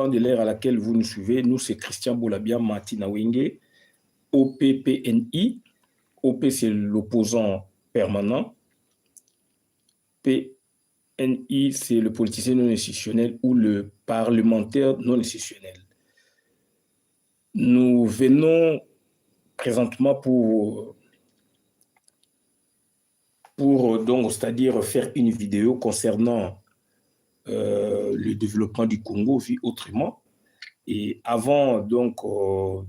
dépend de l'ère à laquelle vous nous suivez. Nous, c'est Christian Boulabia Martina Wenge, OPPNI. OP, c'est l'opposant permanent. PNI, c'est le politicien non institutionnel ou le parlementaire non institutionnel. Nous venons présentement pour donc, c'est-à-dire faire une vidéo concernant le développement du Congo vu autrement. Et avant donc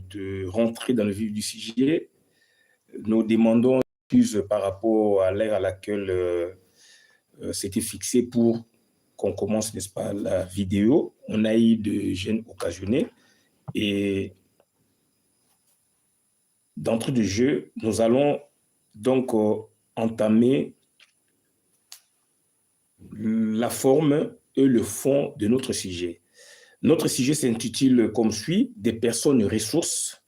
de rentrer dans le vif du sujet, nous demandons excuse par rapport à l'ère à laquelle c'était fixé pour qu'on commence, n'est-ce pas, la vidéo. On a eu de gênes occasionnés et d'entrée de jeu, nous allons donc entamer la forme et le fond de notre sujet. Notre sujet s'intitule comme suit « Des personnes ressources ».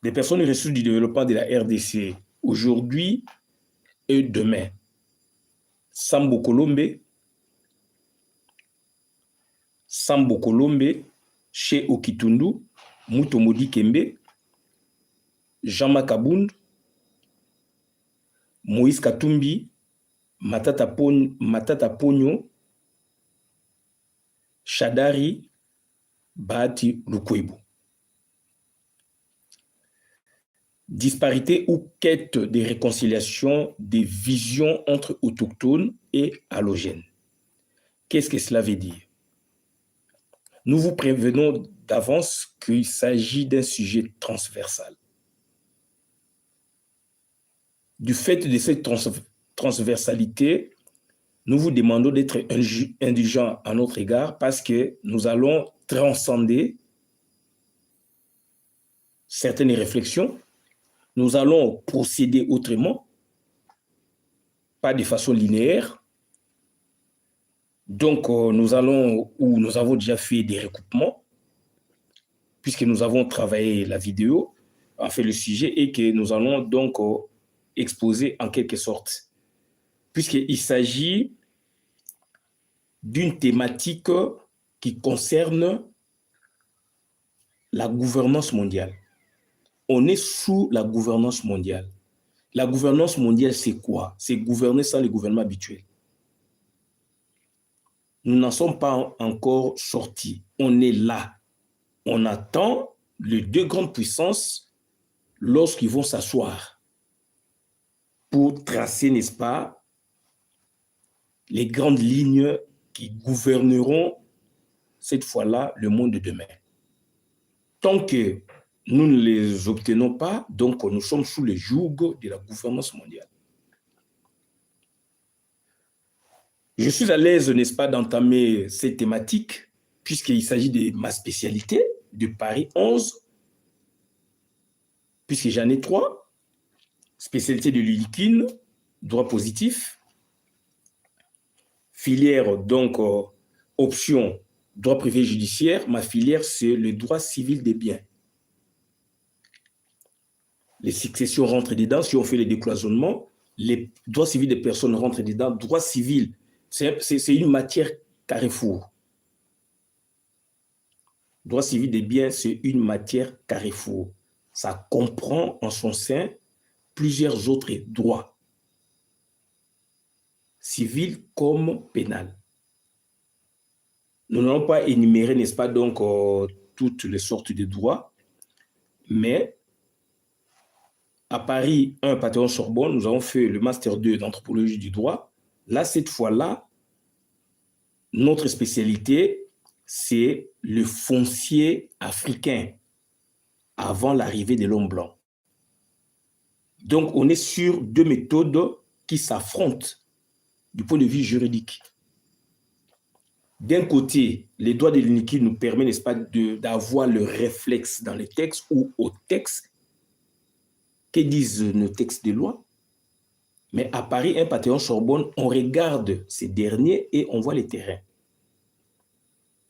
Des personnes ressources du développement de la RDC aujourd'hui et demain. Sambo Kolombe, Chez Okitundu, Mutomodi Kembe, Jean-Marc Abound, Moïse Katumbi, Matata Pogno, Shadari, Bahati Lukwebo. Disparité ou quête de réconciliation des visions entre autochtones et allogènes. Qu'est-ce que cela veut dire? Nous vous prévenons d'avance qu'il s'agit d'un sujet transversal. Du fait de cette transversalité, nous vous demandons d'être indulgents à notre égard parce que nous allons transcender certaines réflexions. Nous allons procéder autrement, pas de façon linéaire. Donc, nous avons déjà fait des recoupements, puisque nous avons travaillé la vidéo, en fait le sujet, et que nous allons donc exposer en quelque sorte, puisqu'il s'agit d'une thématique qui concerne la gouvernance mondiale. On est sous la gouvernance mondiale. La gouvernance mondiale, c'est quoi? C'est gouverner sans le gouvernement habituel. Nous n'en sommes pas encore sortis. On est là. On attend les deux grandes puissances lorsqu'ils vont s'asseoir pour tracer, n'est-ce pas, les grandes lignes qui gouverneront cette fois-là le monde de demain. Tant que nous ne les obtenons pas, donc nous sommes sous le joug de la gouvernance mondiale. Je suis à l'aise, n'est-ce pas, d'entamer cette thématique, puisqu'il s'agit de ma spécialité, de Paris 11, puisque j'en ai 3, spécialité de l'ULIKIN, droit positif, filière, donc, option, droit privé judiciaire. Ma filière, c'est le droit civil des biens. Les successions rentrent dedans, si on fait les décloisonnements, les droits civils des personnes rentrent dedans, droit civil, c'est une matière carrefour. Droit civil des biens, c'est une matière carrefour. Ça comprend en son sein plusieurs autres droits, civils comme pénal. Nous n'allons pas énumérer, n'est-ce pas, donc, toutes les sortes de droits, mais à Paris 1, Panthéon-Sorbonne, nous avons fait le Master 2 d'anthropologie du droit. Là, cette fois-là, notre spécialité, c'est le foncier africain avant l'arrivée de l'homme blanc. Donc, on est sur deux méthodes qui s'affrontent du point de vue juridique. D'un côté, les droits de l'UNIKI nous permettent, n'est-ce pas, d'avoir le réflexe dans les textes ou au texte. Que disent nos textes de loi? Mais à Paris 1, Panthéon-Sorbonne, on regarde ces derniers et on voit les terrains.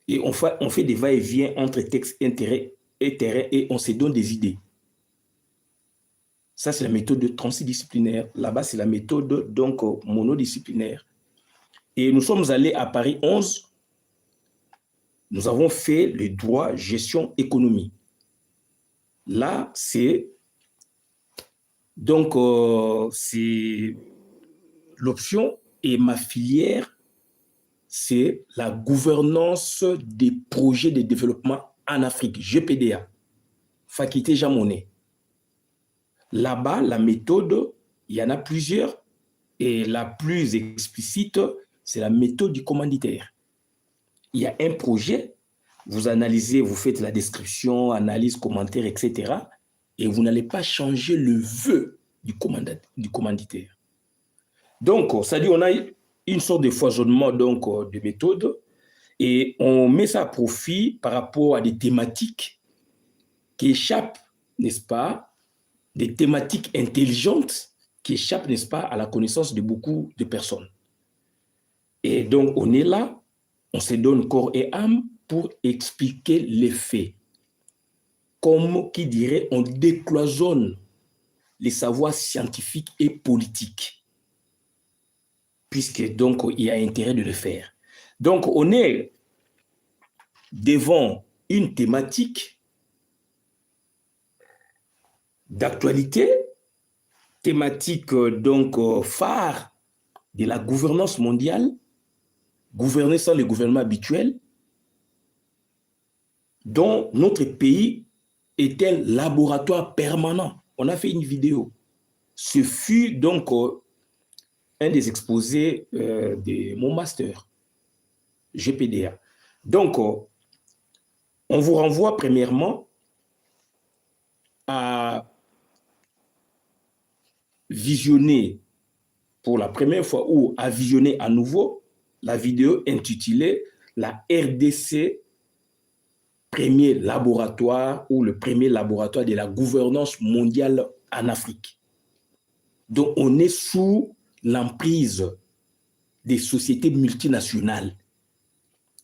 Et on fait des va-et-vient entre texte, intérêt et terrain et on se donne des idées. Ça, c'est la méthode transdisciplinaire. Là-bas, c'est la méthode donc monodisciplinaire. Et nous sommes allés à Paris 11. nous avons fait le droit gestion économie. Là, c'est donc c'est l'option et ma filière, c'est la gouvernance des projets de développement en Afrique, GPDA, faculté Jean Monnet. Là-bas, la méthode, il y en a plusieurs, et la plus explicite, c'est la méthode du commanditaire. Il y a un projet, vous analysez, vous faites la description, analyse, commentaire, etc. Et vous n'allez pas changer le vœu du commanditaire. Donc, ça dit, on a une sorte de foisonnement donc, de méthodes et on met ça à profit par rapport à des thématiques qui échappent, n'est-ce pas, des thématiques intelligentes qui échappent, n'est-ce pas, à la connaissance de beaucoup de personnes. Et donc, on est là, on se donne corps et âme pour expliquer les faits. Comme qui dirait, on décloisonne les savoirs scientifiques et politiques, puisque donc il y a intérêt de le faire. Donc, on est devant une thématique d'actualité, thématique donc phare de la gouvernance mondiale, gouverner sans le gouvernement habituel, dont notre pays est un laboratoire permanent. On a fait une vidéo. Ce fut donc un des exposés de mon master, GPDA. Donc, on vous renvoie premièrement à visionner pour la première fois ou à visionner à nouveau la vidéo intitulée « La RDC, premier laboratoire ou le premier laboratoire de la gouvernance mondiale en Afrique ». Donc, on est sous l'emprise des sociétés multinationales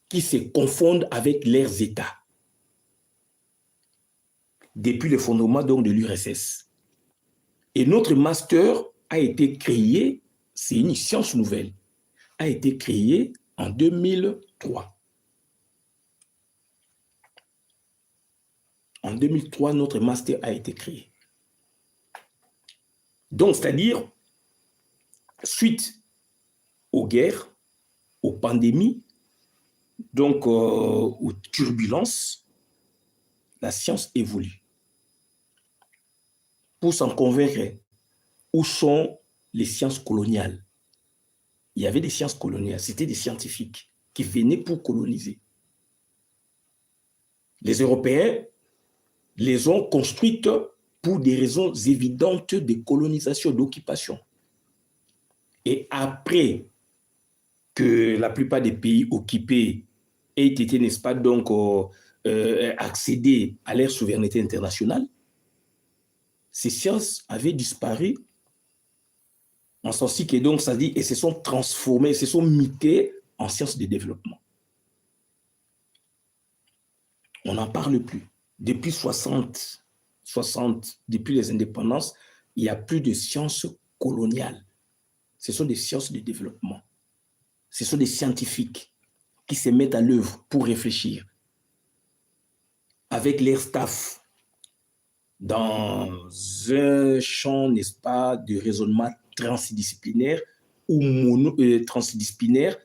qui se confondent avec leurs États depuis le fondement donc, de l'URSS. Et notre master a été créé, c'est une science nouvelle, a été créé en 2003. En 2003, notre master a été créé. Donc, c'est-à-dire, suite aux guerres, aux pandémies, donc aux turbulences, la science évolue. Pour s'en convaincre, où sont les sciences coloniales? Il y avait des sciences coloniales, c'était des scientifiques qui venaient pour coloniser. Les Européens les ont construites pour des raisons évidentes de colonisation, d'occupation. Et après que la plupart des pays occupés aient été, n'est-ce pas, donc accéder à leur souveraineté internationale, ces sciences avaient disparu en sens que donc ça dit et se sont transformées, se sont mutées en sciences de développement. On n'en parle plus. Depuis 60, depuis les indépendances, il n'y a plus de sciences coloniales. Ce sont des sciences de développement. Ce sont des scientifiques qui se mettent à l'œuvre pour réfléchir avec leur staff dans un champ, n'est-ce pas, de raisonnement transdisciplinaire ou transdisciplinaire,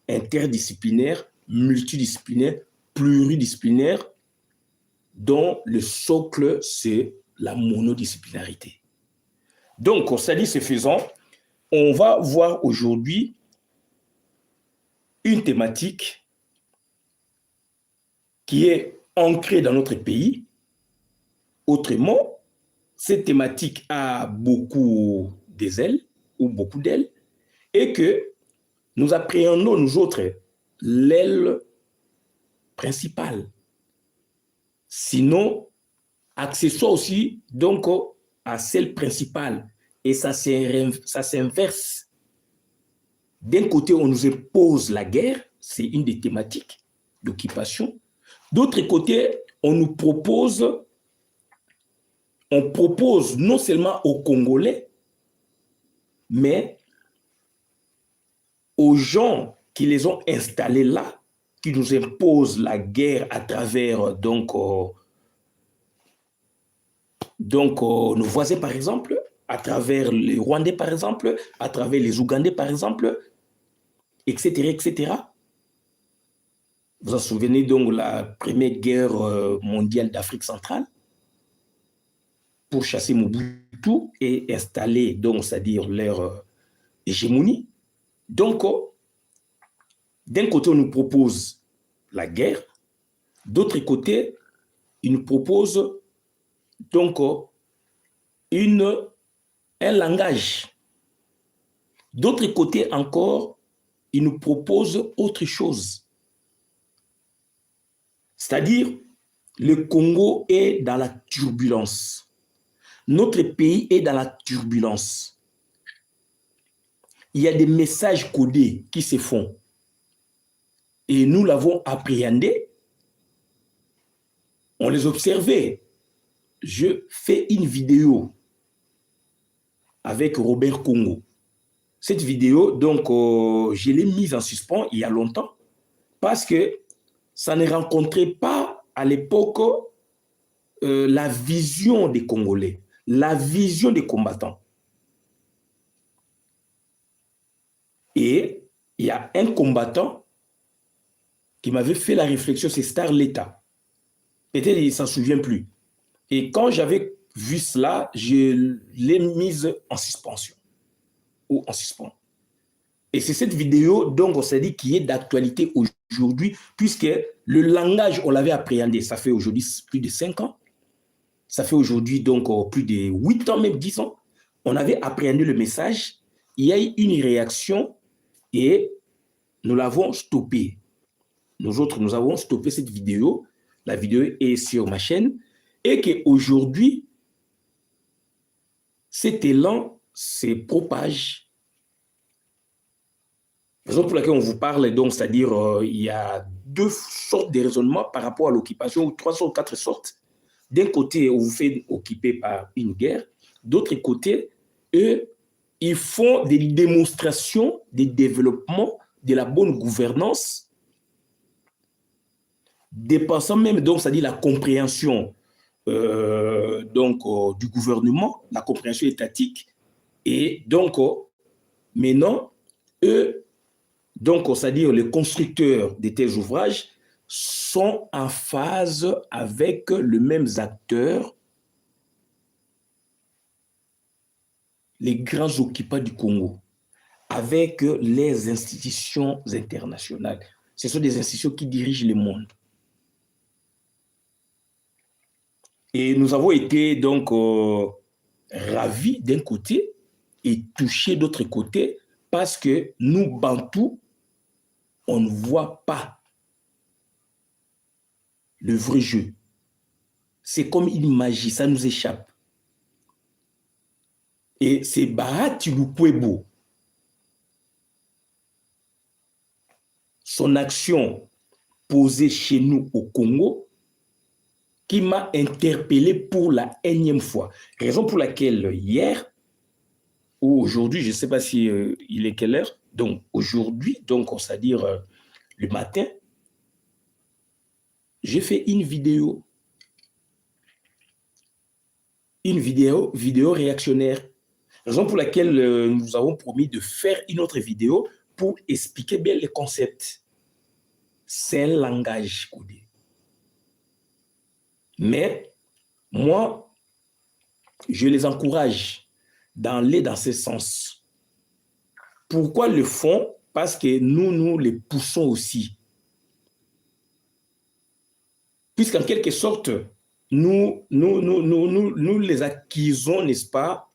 interdisciplinaire, multidisciplinaire, pluridisciplinaire, dont le socle, c'est la monodisciplinarité. Donc, ça dit, ce faisant, on va voir aujourd'hui une thématique qui est ancrée dans notre pays. Autrement, cette thématique a beaucoup d'ailes ou beaucoup d'ailes et que nous appréhendons, nous autres, l'aile principale. Sinon, accessoire aussi donc à celle principale. Et ça s'inverse. D'un côté, on nous impose la guerre, c'est une des thématiques d'occupation. D'autre côté, on propose non seulement aux Congolais, mais aux gens qui les ont installés là, qui nous impose la guerre à travers nos voisins, par exemple, à travers les Rwandais, par exemple, à travers les Ougandais, par exemple, etc., etc. Vous vous souvenez donc de la première guerre mondiale d'Afrique centrale pour chasser Mobutu et installer, donc, c'est-à-dire leur hégémonie. Donc, d'un côté, on nous propose la guerre, d'autre côté, ils nous proposent donc un langage. D'autre côté encore, ils nous proposent autre chose. C'est-à-dire, le Congo est dans la turbulence. Notre pays est dans la turbulence. Il y a des messages codés qui se font. Et nous l'avons appréhendé. On les observait. Je fais une vidéo avec Robert Congo. Cette vidéo, donc, je l'ai mise en suspens il y a longtemps parce que ça ne rencontrait pas à l'époque la vision des Congolais, la vision des combattants. Et il y a un combattant qui m'avait fait la réflexion, c'est Star Leta. Peut-être il ne s'en souvient plus. Et quand j'avais vu cela, je l'ai mise en suspension ou en suspens. Et c'est cette vidéo, donc, on s'est dit, qui est d'actualité aujourd'hui, puisque le langage, on l'avait appréhendé. Ça fait aujourd'hui plus de 5 ans. Ça fait aujourd'hui, donc, plus de 8 ans, même 10 ans. On avait appréhendé le message. Il y a eu une réaction et nous l'avons stoppé. Nous autres, nous avons stoppé cette vidéo. La vidéo est sur ma chaîne. Et qu'aujourd'hui, cet élan se propage. Raison pour laquelle on vous parle, donc, c'est-à-dire il y a 2 sortes de raisonnements par rapport à l'occupation, ou 3 ou 4 sortes. D'un côté, on vous fait occuper par une guerre. D'autre côté, eux, ils font des démonstrations des développements, de la bonne gouvernance, dépassant même, donc, c'est-à-dire la compréhension du gouvernement, la compréhension étatique. Et donc, maintenant, eux, donc, c'est-à-dire les constructeurs de tels ouvrages sont en phase avec les mêmes acteurs, les grands occupants du Congo, avec les institutions internationales. Ce sont des institutions qui dirigent le monde. Et nous avons été donc ravis d'un côté et touchés d'autre côté parce que nous, Bantous, on ne voit pas le vrai jeu. C'est comme une magie, ça nous échappe. Et c'est Bahati Lukwebo. Son action posée chez nous au Congo qui m'a interpellé pour la énième fois. Raison pour laquelle hier ou aujourd'hui, je ne sais pas si il est quelle heure, donc aujourd'hui, donc c'est-à-dire le matin, j'ai fait une vidéo réactionnaire. Raison pour laquelle nous avons promis de faire une autre vidéo pour expliquer bien les concepts. C'est un langage codé. Mais moi, je les encourage d'aller dans ce sens. Pourquoi le font? Parce que nous les poussons aussi. Puisqu'en quelque sorte, nous les acquisons, n'est-ce pas,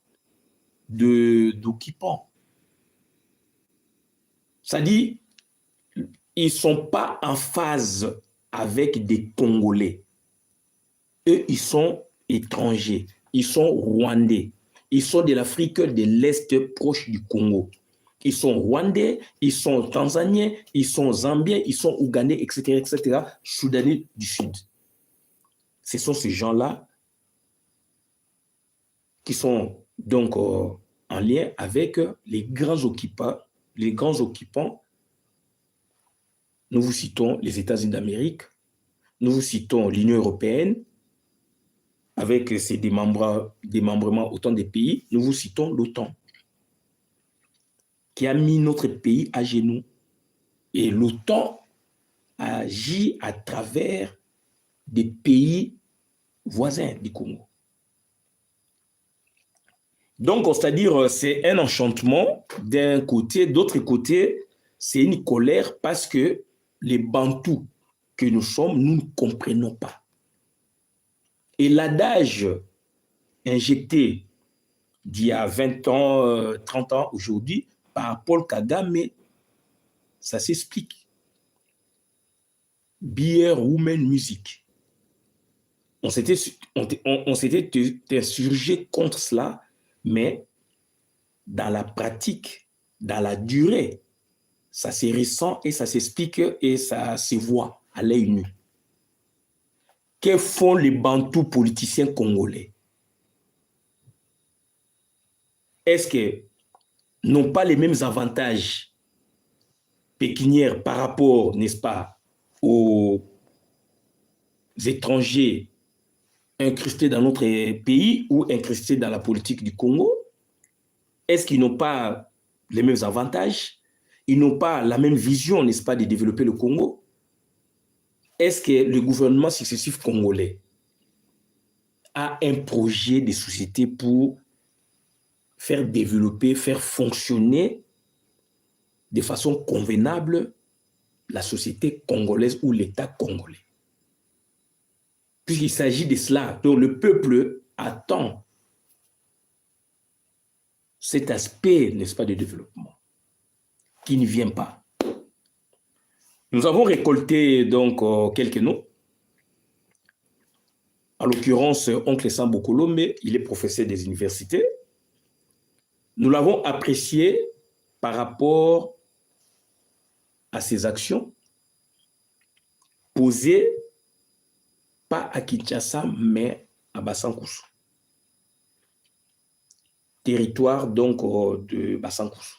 d'occupants. C'est-à-dire, ils ne sont pas en phase avec des Congolais. Eux, ils sont étrangers, ils sont rwandais, ils sont de l'Afrique de l'Est proche du Congo. Ils sont rwandais, ils sont tanzaniens, ils sont zambiens, ils sont ougandais, etc., soudanais du Sud. Ce sont ces gens-là qui sont donc en lien avec les grands occupants nous vous citons les États-Unis d'Amérique, nous vous citons l'Union européenne, avec ses démembrements autant des pays, nous vous citons l'OTAN, qui a mis notre pays à genoux. Et l'OTAN agit à travers des pays voisins du Congo. Donc, c'est-à-dire, c'est un enchantement d'un côté, d'autre côté, c'est une colère parce que les Bantous que nous sommes, nous ne comprenons pas. Et l'adage injecté d'il y a 20 ans, 30 ans aujourd'hui par Paul Kagame, ça s'explique. Beer, woman, music. On s'était insurgé contre cela, mais dans la pratique, dans la durée, ça se ressent et ça s'explique et ça se voit à l'œil nu. Que font les Bantous politiciens congolais? Est-ce qu'ils n'ont pas les mêmes avantages pécuniaires par rapport, n'est-ce pas, aux étrangers incrustés dans notre pays ou incrustés dans la politique du Congo? Est-ce qu'ils n'ont pas les mêmes avantages? Ils n'ont pas la même vision, n'est-ce pas, de développer le Congo? Est-ce que le gouvernement successif congolais a un projet de société pour faire développer, faire fonctionner de façon convenable la société congolaise ou l'État congolais? Puisqu'il s'agit de cela, donc le peuple attend cet aspect, n'est-ce pas, de développement, qui ne vient pas. Nous avons récolté donc quelques noms. En l'occurrence, Oncle Sambo Kolombe, il est professeur des universités. Nous l'avons apprécié par rapport à ses actions posées pas à Kinshasa, mais à Bassankoussou. Territoire donc de Bassankoussou.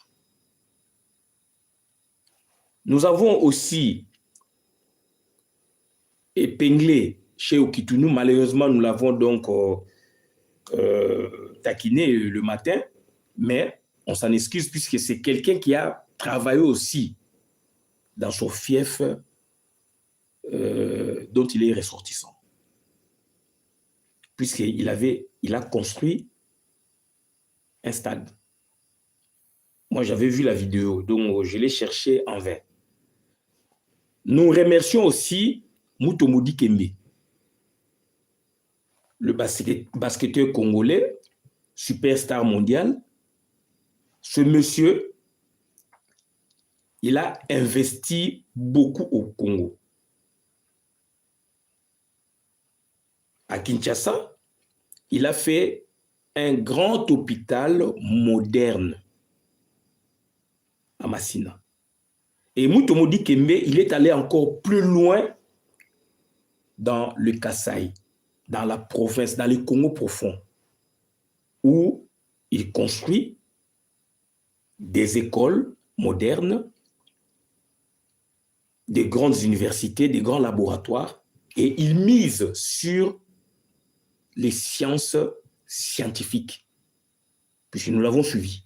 Nous avons aussi épinglé chez Okitounou, malheureusement nous l'avons donc taquiné le matin, mais on s'en excuse puisque c'est quelqu'un qui a travaillé aussi dans son fief dont il est ressortissant. Puisqu'il a construit un stade. Moi, j'avais vu la vidéo, donc je l'ai cherché en vain. Nous remercions aussi Mutomodi Kembe, le basketteur congolais, superstar mondial. Ce monsieur, il a investi beaucoup au Congo. À Kinshasa, il a fait un grand hôpital moderne à Massina. Et Mutomodi Kembe, il est allé encore plus loin dans le Kasaï, dans la province, dans le Congo profond, où il construit des écoles modernes, des grandes universités, des grands laboratoires, et il mise sur les sciences scientifiques, puisque nous l'avons suivi.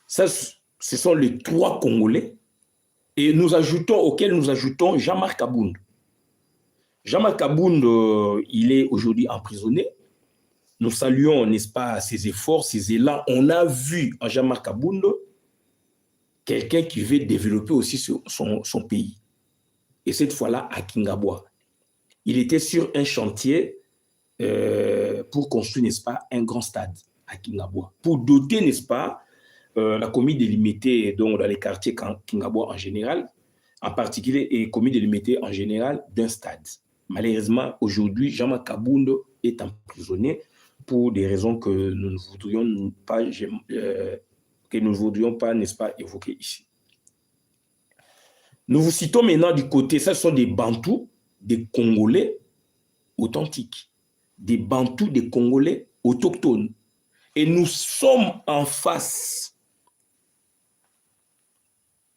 Ça, ce sont les 3 Congolais, et auxquels nous ajoutons Jean-Marc Abound. Jean-Marc Abound, il est aujourd'hui emprisonné. Nous saluons, n'est-ce pas, ses efforts, ses élans. On a vu en Jean-Marc Abound quelqu'un qui veut développer aussi son pays. Et cette fois-là, à Kingabwa. Il était sur un chantier pour construire, n'est-ce pas, un grand stade à Kingabwa. Pour doter, n'est-ce pas, la commune délimitée donc, dans les quartiers Kingabwa en général, en particulier, et commune délimitée en général, d'un stade. Malheureusement, aujourd'hui, Jean-Marc Abound est emprisonné pour des raisons que nous ne voudrions pas, n'est-ce pas, évoquer ici. Nous vous citons maintenant du côté, ce sont des Bantous, des Congolais authentiques, des Bantous, des Congolais autochtones. Et nous sommes en face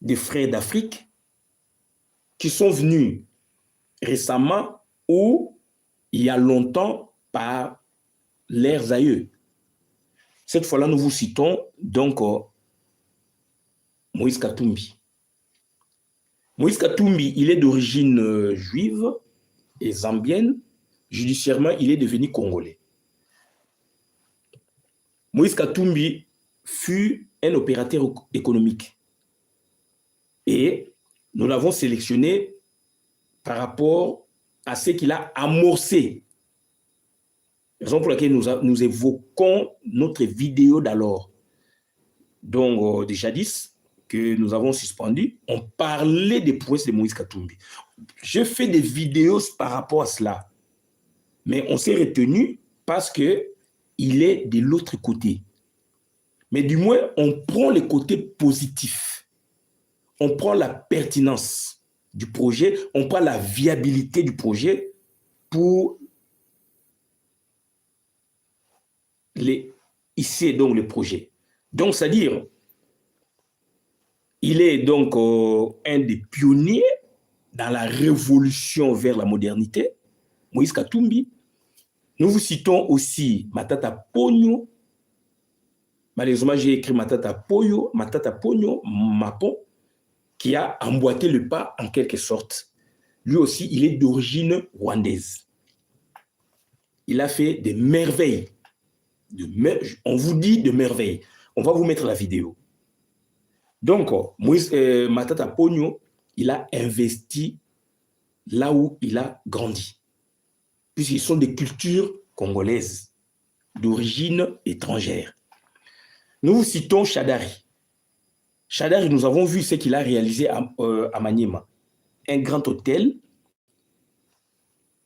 des frères d'Afrique qui sont venus récemment ou il y a longtemps par leurs aïeux. Cette fois-là, nous vous citons donc Moïse Katumbi. Moïse Katumbi, il est d'origine juive et zambienne. Judiciairement, il est devenu congolais. Moïse Katumbi fut un opérateur économique. Et nous l'avons sélectionné par rapport à ce qu'il a amorcé. Raison pour laquelle nous évoquons notre vidéo d'alors. Donc, de jadis, que nous avons suspendu, on parlait des prouesses de Moïse Katumbi. Je fais des vidéos par rapport à cela. Mais on s'est retenu parce qu'il est de l'autre côté. Mais du moins, on prend le côté positif. On prend la pertinence du projet, on prend la viabilité du projet pour ici donc le projet. Donc, c'est-à-dire, il est donc un des pionniers dans la révolution vers la modernité, Moïse Katumbi. Nous vous citons aussi Matata Ponyo. Malheureusement, j'ai écrit Matata Ponyo Mapon, qui a emboîté le pas en quelque sorte. Lui aussi, il est d'origine rwandaise. Il a fait des merveilles. On vous dit de merveilles. On va vous mettre la vidéo. Donc, Matata Ponyo, il a investi là où il a grandi. Puisqu'ils sont des cultures congolaises, d'origine étrangère. Nous vous citons Chadari. Chadari, nous avons vu ce qu'il a réalisé à Maniema. Un grand hôtel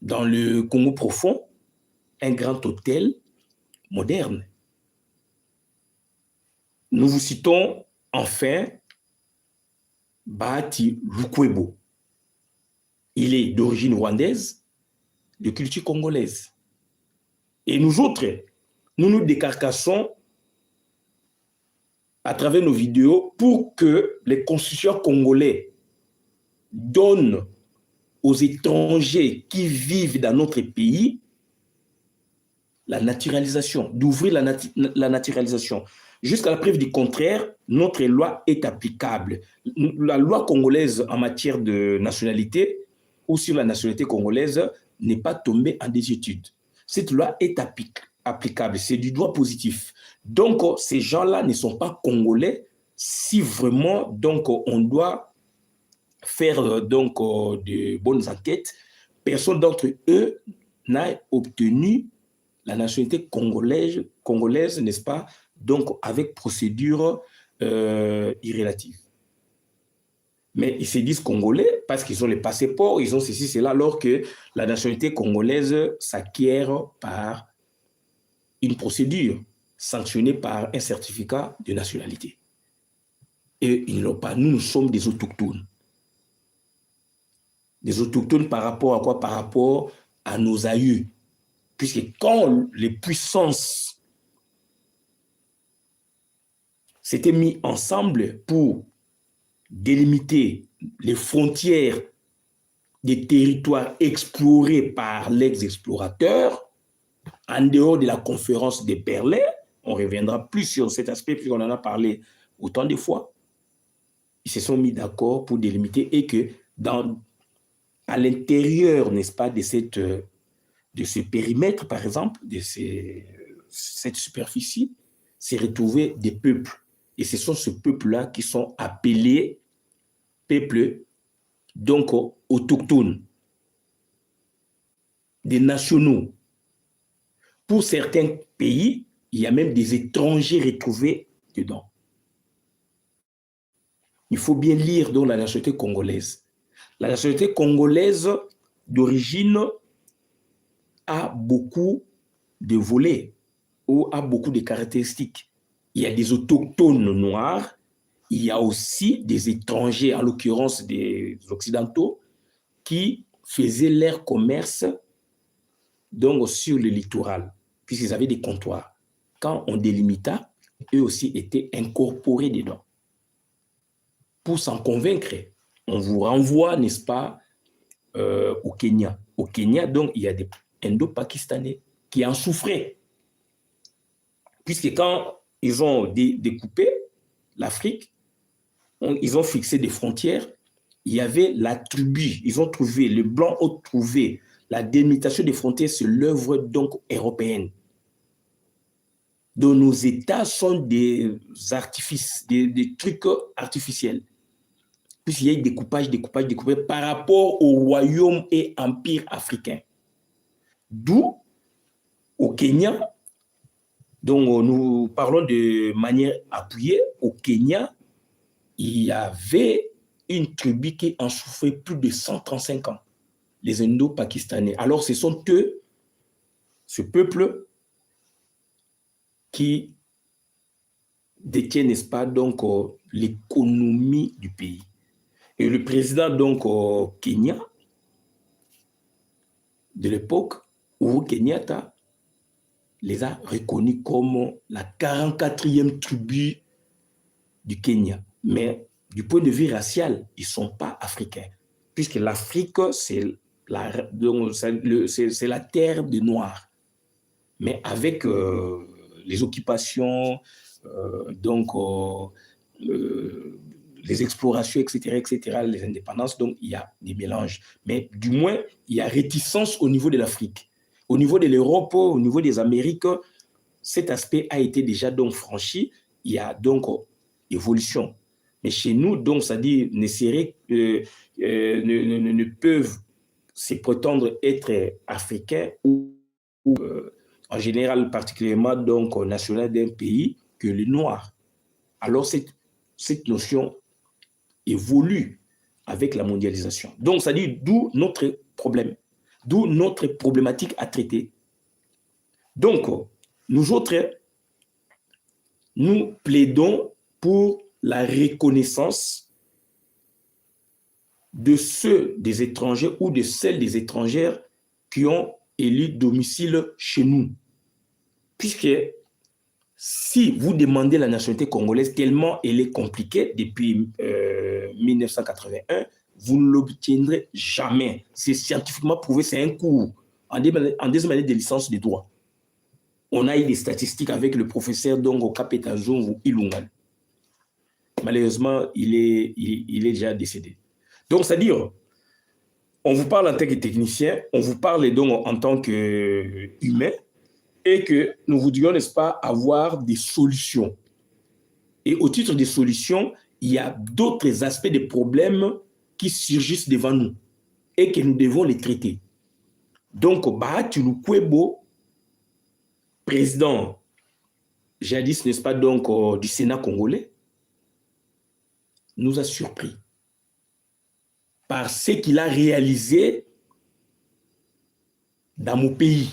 dans le Congo profond, un grand hôtel moderne. Nous vous citons enfin Bahati Lukwebo. Il est d'origine rwandaise, de culture congolaise. Et nous autres, nous nous décarcassons à travers nos vidéos pour que les constructeurs congolais donnent aux étrangers qui vivent dans notre pays la naturalisation, d'ouvrir la naturalisation. Jusqu'à la preuve du contraire, notre loi est applicable. La loi congolaise en matière de nationalité ou sur la nationalité congolaise n'est pas tombée en désuétude. Cette loi est applicable, c'est du droit positif. Donc, ces gens-là ne sont pas congolais si vraiment donc, on doit faire donc, de bonnes enquêtes. Personne d'entre eux n'a obtenu la nationalité congolaise, n'est-ce pas, donc avec procédure irrélative. Mais ils se disent congolais parce qu'ils ont les passeports, ils ont ceci, cela, alors que la nationalité congolaise s'acquiert par une procédure sanctionnée par un certificat de nationalité. Et ils ne l'ont pas. Nous sommes des autochtones. Des autochtones par rapport à quoi? Par rapport à nos aïeux. Puisque quand les puissances s'étaient mis ensemble pour délimiter les frontières des territoires explorés par l'ex-explorateur, en dehors de la conférence de Berlin, on reviendra plus sur cet aspect puisqu'on en a parlé autant de fois, ils se sont mis d'accord pour délimiter et que à l'intérieur, n'est-ce pas, de ce périmètre, par exemple, de cette superficie, s'est retrouvé des peuples. Et ce sont ces peuples-là qui sont appelés peuples, donc autochtones, des nationaux. Pour certains pays, il y a même des étrangers retrouvés dedans. Il faut bien lire donc la nationalité congolaise. La nationalité congolaise d'origine a beaucoup de volets ou a beaucoup de caractéristiques. Il y a des autochtones noirs, il y a aussi des étrangers, en l'occurrence des occidentaux, qui faisaient leur commerce donc sur le littoral, puisqu'ils avaient des comptoirs. Quand on délimita, eux aussi étaient incorporés dedans. Pour s'en convaincre, on vous renvoie, n'est-ce pas, au Kenya. Au Kenya, donc, il y a des Indo-Pakistanais qui en souffraient. Puisque quand ils ont découpé l'Afrique, ils ont fixé des frontières, il y avait la tribu, ils ont trouvé, les Blancs ont trouvé la délimitation des frontières, c'est l'œuvre donc européenne. Donc nos États sont des artifices, des trucs artificiels. Puisqu'il y a eu découpage par rapport aux royaumes et empires africains. D'où, au Kenya, donc nous parlons de manière appuyée, au Kenya, il y avait une tribu qui en souffrait plus de 135 ans, les Indo-Pakistanais. Alors ce sont eux, ce peuple, qui détient, n'est-ce pas, donc l'économie du pays. Et le président donc Kenya de l'époque, Uhuru Kenyatta, les a reconnus comme la 44e tribu du Kenya. Mais du point de vue racial, ils ne sont pas africains. Puisque l'Afrique, c'est la terre des Noirs. Mais avec les occupations, les explorations, etc., les indépendances, donc il y a des mélanges. Mais du moins, il y a réticence au niveau de l'Afrique. Au niveau de l'Europe, au niveau des Amériques, cet aspect a été déjà donc franchi. Il y a donc évolution. Mais chez nous, donc, ça dit, ne peuvent se prétendre être africains ou en général, particulièrement donc national d'un pays, que les Noirs. Alors, cette notion évolue avec la mondialisation. Donc, ça dit d'où notre problème, d'où notre problématique à traiter. Donc, nous autres, nous plaidons pour la reconnaissance de ceux des étrangers ou de celles des étrangères qui ont élu domicile chez nous. Puisque si vous demandez la nationalité congolaise, tellement elle est compliquée depuis 1981, vous ne l'obtiendrez jamais. C'est scientifiquement prouvé, c'est un cours en deuxième année de licence de droit. On a eu des statistiques avec le professeur Dongo Kapetazungu Ilungan. Malheureusement, il est déjà décédé. Donc, c'est-à-dire, on vous parle en tant que technicien, on vous parle donc en tant qu'humain, et que nous voudrions, n'est-ce pas, avoir des solutions. Et au titre des solutions, il y a d'autres aspects des problèmes qui surgissent devant nous et que nous devons les traiter. Donc, Bahati Lukwebo, président jadis, n'est-ce pas, donc du Sénat congolais, nous a surpris par ce qu'il a réalisé dans mon pays.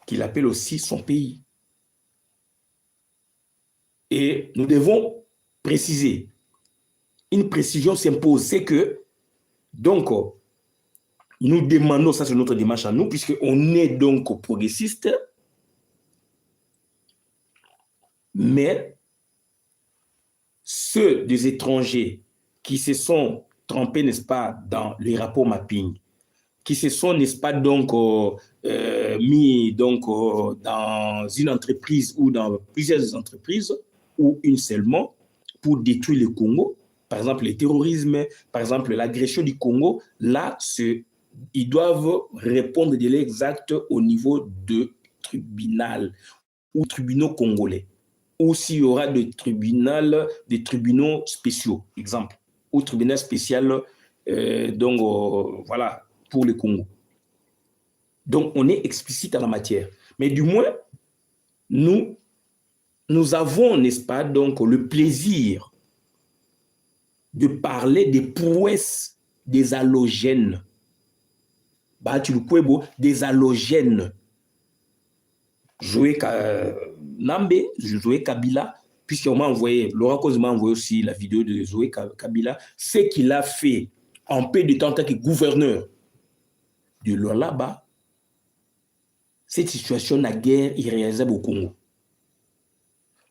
Qu'il appelle aussi son pays. Et nous devons préciser. Une précision s'impose, c'est que, donc, nous demandons, ça c'est notre démarche à nous, puisqu'on est donc progressiste, mais ceux des étrangers qui se sont trempés, n'est-ce pas, dans les rapports mapping, qui se sont, n'est-ce pas, donc mis donc, dans une entreprise ou dans plusieurs entreprises, ou une seulement, pour détruire le Congo, par exemple le terrorisme, par exemple l'agression du Congo, là, ils doivent répondre de l'exact au niveau de tribunal ou tribunaux congolais, ou s'il y aura des tribunaux spéciaux, exemple, ou tribunal spécial, donc voilà, pour le Congo. Donc, on est explicite en la matière. Mais du moins, nous avons, n'est-ce pas, donc le plaisir de parler des prouesses des halogènes. Bahati Lukwebo, des halogènes. Zoé Kabila, puisqu'on m'a envoyé, Laura Cause m'a envoyé aussi la vidéo de Zoé Kabila, ce qu'il a fait en peu de temps en tant que gouverneur de Lualaba, cette situation naguère irréalisable au Congo.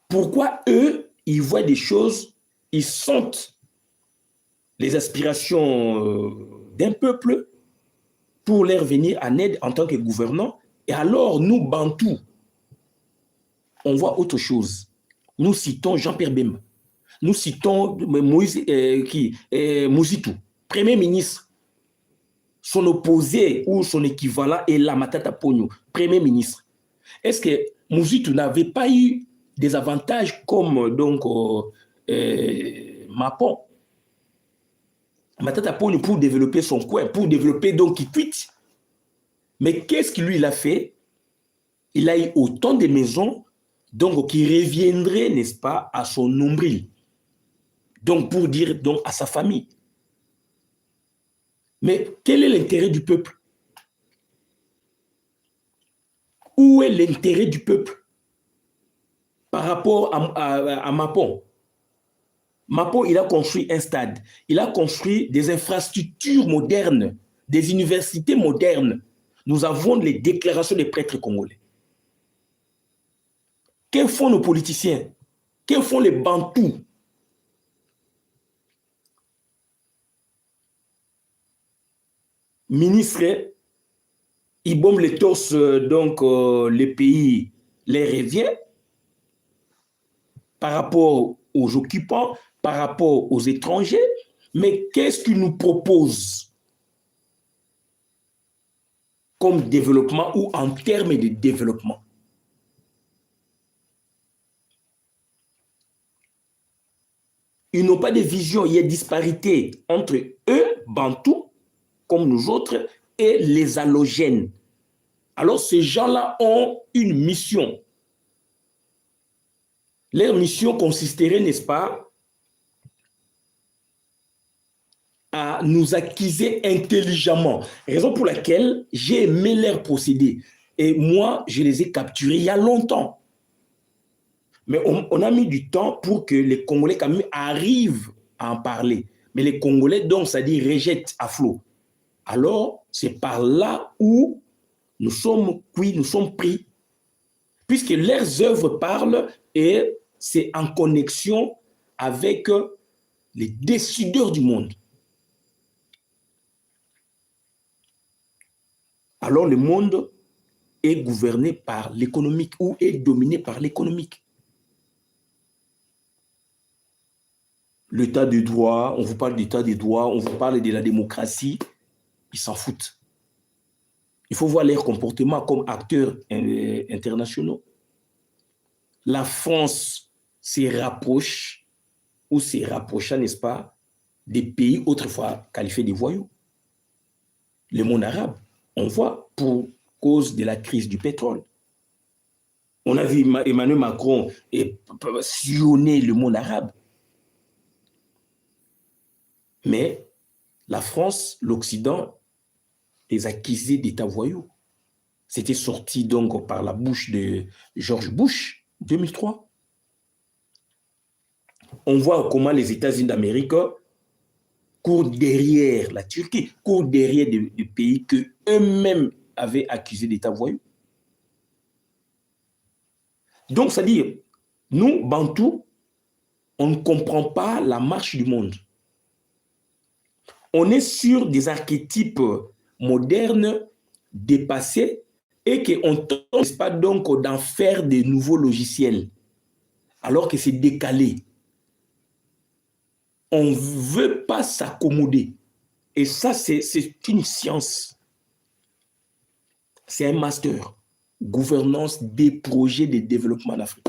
Pourquoi eux, ils voient des choses, ils sentent les aspirations d'un peuple pour leur venir en aide en tant que gouvernants. Et alors, nous, Bantous, on voit autre chose. Nous citons Jean-Pierre Bemba. Nous citons Moïse, Mouzitou, Premier ministre. Son opposé ou son équivalent est Lamatata Pogno, Premier ministre. Est-ce que Mouzitou n'avait pas eu des avantages comme donc Mapon, Matata Pogno, pour développer son coin, pour développer donc Kikwit? Mais qu'est-ce qu'il lui a fait? Il a eu autant de maisons donc qui reviendraient, n'est-ce pas, à son nombril. Donc pour dire donc à sa famille. Mais quel est l'intérêt du peuple? Où est l'intérêt du peuple par rapport à Mapon? Mapon, il a construit un stade, il a construit des infrastructures modernes, des universités modernes. Nous avons les déclarations des prêtres congolais. Que font nos politiciens? Que font les Bantous? Ministre, ils bombent les torses, donc les pays les revient par rapport aux occupants, par rapport aux étrangers. Mais qu'est-ce qu'ils nous proposent comme développement ou en termes de développement? Ils n'ont pas de vision, il y a disparité entre eux, Bantous, comme nous autres, et les allogènes. Alors ces gens-là ont une mission. Leur mission consisterait, n'est-ce pas, à nous acquiser intelligemment. Raison pour laquelle j'ai aimé leur procédé. Et moi, je les ai capturés il y a longtemps. Mais on a mis du temps pour que les Congolais quand même arrivent à en parler. Mais les Congolais, donc, c'est-à-dire rejettent à flot. Alors, c'est par là où nous sommes pris, puisque leurs œuvres parlent et c'est en connexion avec les décideurs du monde. Alors, le monde est gouverné par l'économique ou est dominé par l'économique. L'état de droit, on vous parle d'état de droit, on vous parle de la démocratie, ils s'en foutent. Il faut voir leur comportement comme acteurs internationaux. La France se rapproche, ou se rapprocha, n'est-ce pas, des pays autrefois qualifiés de voyous. Le monde arabe, on voit, pour cause de la crise du pétrole. On a vu Emmanuel Macron sillonner le monde arabe. Mais la France, l'Occident, les accusés d'État voyous. C'était sorti donc par la bouche de George Bush, 2003. On voit comment les États-Unis d'Amérique courent derrière la Turquie, courent derrière des pays qu'eux-mêmes avaient accusés d'État voyous. Donc, c'est-à-dire, nous, Bantous, on ne comprend pas la marche du monde. On est sur des archétypes modernes, dépassés, et qu'on tente pas donc d'en faire des nouveaux logiciels, alors que c'est décalé. On ne veut pas s'accommoder. Et ça, c'est une science. C'est un master. Gouvernance des projets de développement en Afrique.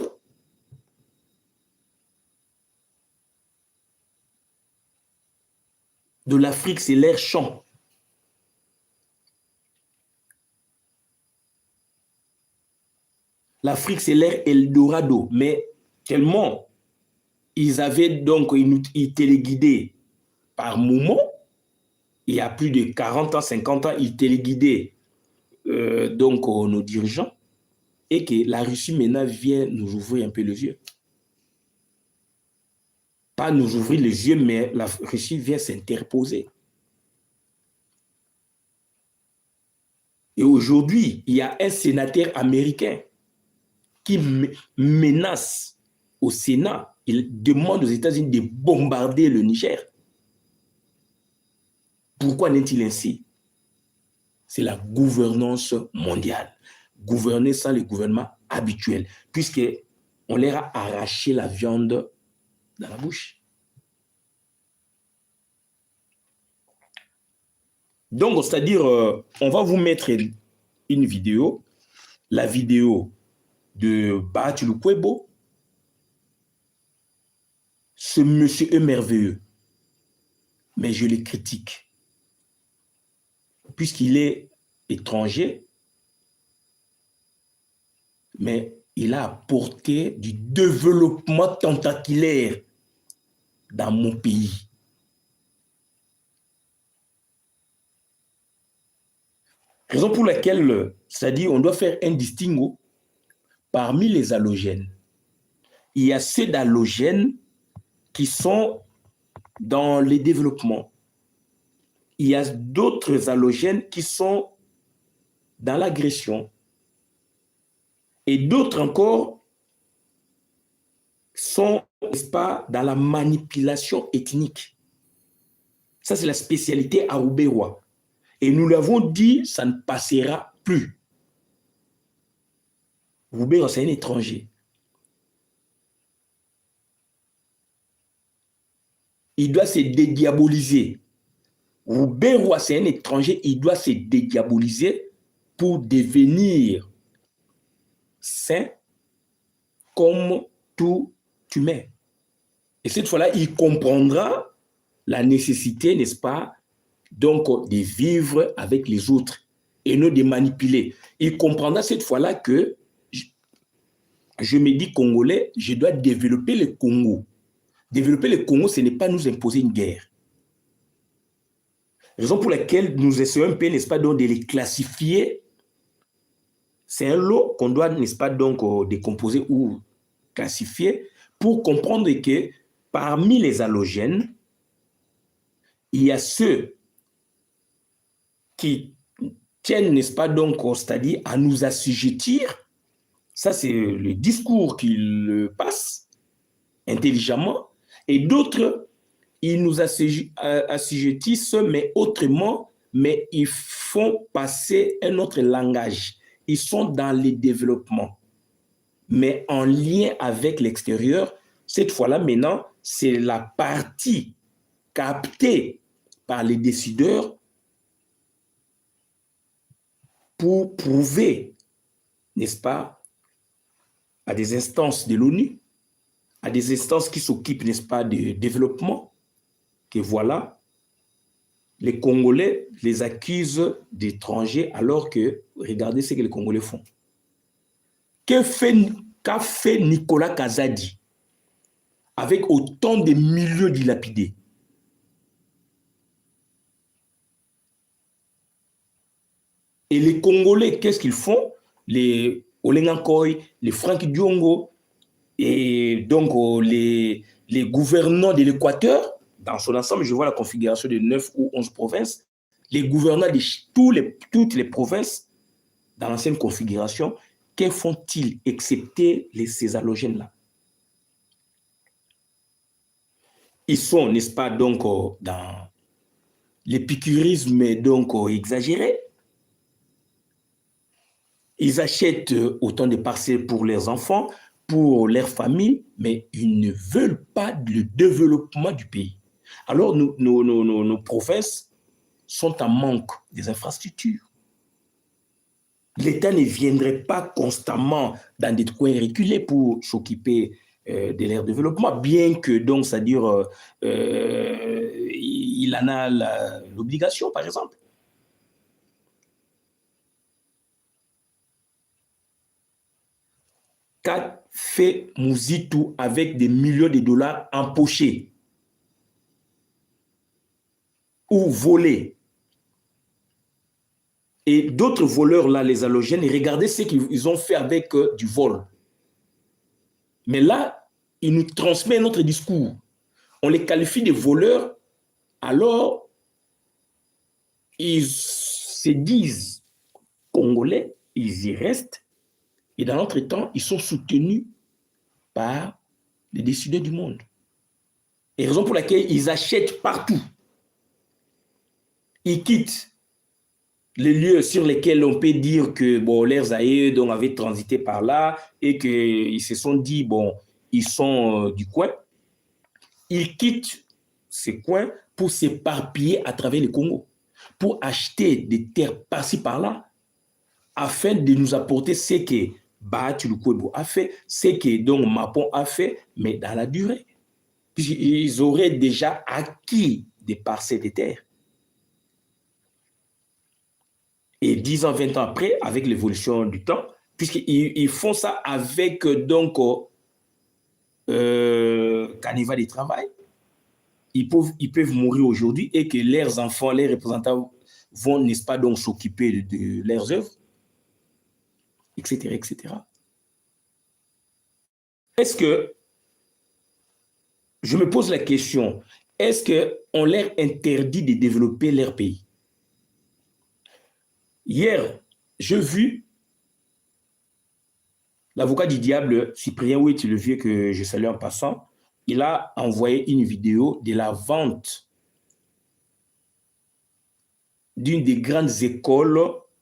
De l'Afrique, c'est leur champ. L'Afrique, c'est leur Eldorado. Mais tellement ils avaient donc ils téléguidés par moment, il y a plus de 40 ans, 50 ans, ils téléguidaient donc nos dirigeants, et que la Russie maintenant vient nous ouvrir un peu les yeux. Pas nous ouvrir les yeux, mais la Russie vient s'interposer. Et aujourd'hui, il y a un sénateur américain qui menace au Sénat, il demande aux États-Unis de bombarder le Niger. Pourquoi n'est-il ainsi? C'est la gouvernance mondiale. Gouverner sans les gouvernements habituels, puisqu'on leur a arraché la viande dans la bouche. Donc, c'est-à-dire, on va vous mettre une vidéo, la vidéo de Bahati Lukwebo. Ce monsieur est merveilleux, mais je le critique, puisqu'il est étranger, mais il a apporté du développement tentaculaire dans mon pays. Raison pour laquelle, c'est-à-dire, on doit faire un distinguo parmi les halogènes. Il y a ceux d'halogènes qui sont dans les développements. Il y a d'autres halogènes qui sont dans l'agression. Et d'autres encore sont, n'est-ce pas, dans la manipulation ethnique. Ça, c'est la spécialité Arubewa. Et nous l'avons dit, ça ne passera plus. Arubewa, c'est un étranger. Il doit se dédiaboliser. Arubewa, c'est un étranger, il doit se dédiaboliser pour devenir saint comme tout humain. Et cette fois-là, il comprendra la nécessité, n'est-ce pas, donc de vivre avec les autres et non de manipuler. Il comprendra cette fois-là que je me dis Congolais, je dois développer le Congo. Développer le Congo, ce n'est pas nous imposer une guerre. Raison pour laquelle nous essayons un peu, n'est-ce pas, donc de les classifier. C'est un lot qu'on doit, n'est-ce pas, donc décomposer ou classifier pour comprendre que parmi les halogènes, il y a ceux qui tiennent, n'est-ce pas, donc, c'est-à-dire à nous assujettir. Ça, c'est le discours qu'ils passent intelligemment. Et d'autres, ils nous assujettissent, mais autrement, mais ils font passer un autre langage. Ils sont dans les développements, mais en lien avec l'extérieur. Cette fois-là, maintenant, c'est la partie captée par les décideurs pour prouver, n'est-ce pas, à des instances de l'ONU, à des instances qui s'occupent, n'est-ce pas, du développement, que voilà, les Congolais les accusent d'étrangers alors que, regardez ce que les Congolais font. Qu'a fait Nicolas Kazadi avec autant de millions dilapidés? Et les Congolais, qu'est-ce qu'ils font? Les Olengankoy, les Franck Diongo, et donc les gouvernants de l'Équateur, dans son ensemble, je vois la configuration de 9 ou 11 provinces, les gouvernants de toutes les provinces, dans l'ancienne configuration, que font-ils, excepté ces halogènes-là? Ils sont, n'est-ce pas, donc, dans l'épicurisme donc exagéré. Ils achètent autant de parcelles pour leurs enfants, pour leur famille, mais ils ne veulent pas le développement du pays. Alors, nos provinces sont en manque des infrastructures. L'État ne viendrait pas constamment dans des coins reculés pour s'occuper de leur développement, bien que, donc, c'est-à-dire, il en a l'obligation, par exemple. Qu'a fait Mouzitou avec des millions de dollars empochés ou volés? Et d'autres voleurs, là, les halogènes, regardez ce qu'ils ont fait avec du vol. Mais là, ils nous transmettent notre discours. On les qualifie de voleurs, alors ils se disent Congolais, ils y restent, et dans l'entretemps, ils sont soutenus par les décideurs du monde. Et raison pour laquelle ils achètent partout. Ils quittent les lieux sur lesquels on peut dire que bon, leurs aïeux donc, avaient transité par là et qu'ils se sont dit, bon, ils sont du coin. Ils quittent ces coins pour s'éparpiller à travers le Congo, pour acheter des terres par-ci par-là, afin de nous apporter ce que Bahati Lukwebo a fait, ce que donc Mapon a fait, mais dans la durée. Puisqu'ils auraient déjà acquis des parcelles de terre. Et 10 ans, 20 ans après, avec l'évolution du temps, puisqu'ils font ça avec donc carnival du travail, ils peuvent mourir aujourd'hui et que leurs enfants, les représentants vont, n'est-ce pas, donc s'occuper de leurs œuvres, etc., etc. Est-ce que, je me pose la question, est-ce qu'on leur interdit de développer leur pays? Hier, j'ai vu l'avocat du diable, Cyprien Ouit, le vieux que je salue en passant, il a envoyé une vidéo de la vente d'une des grandes écoles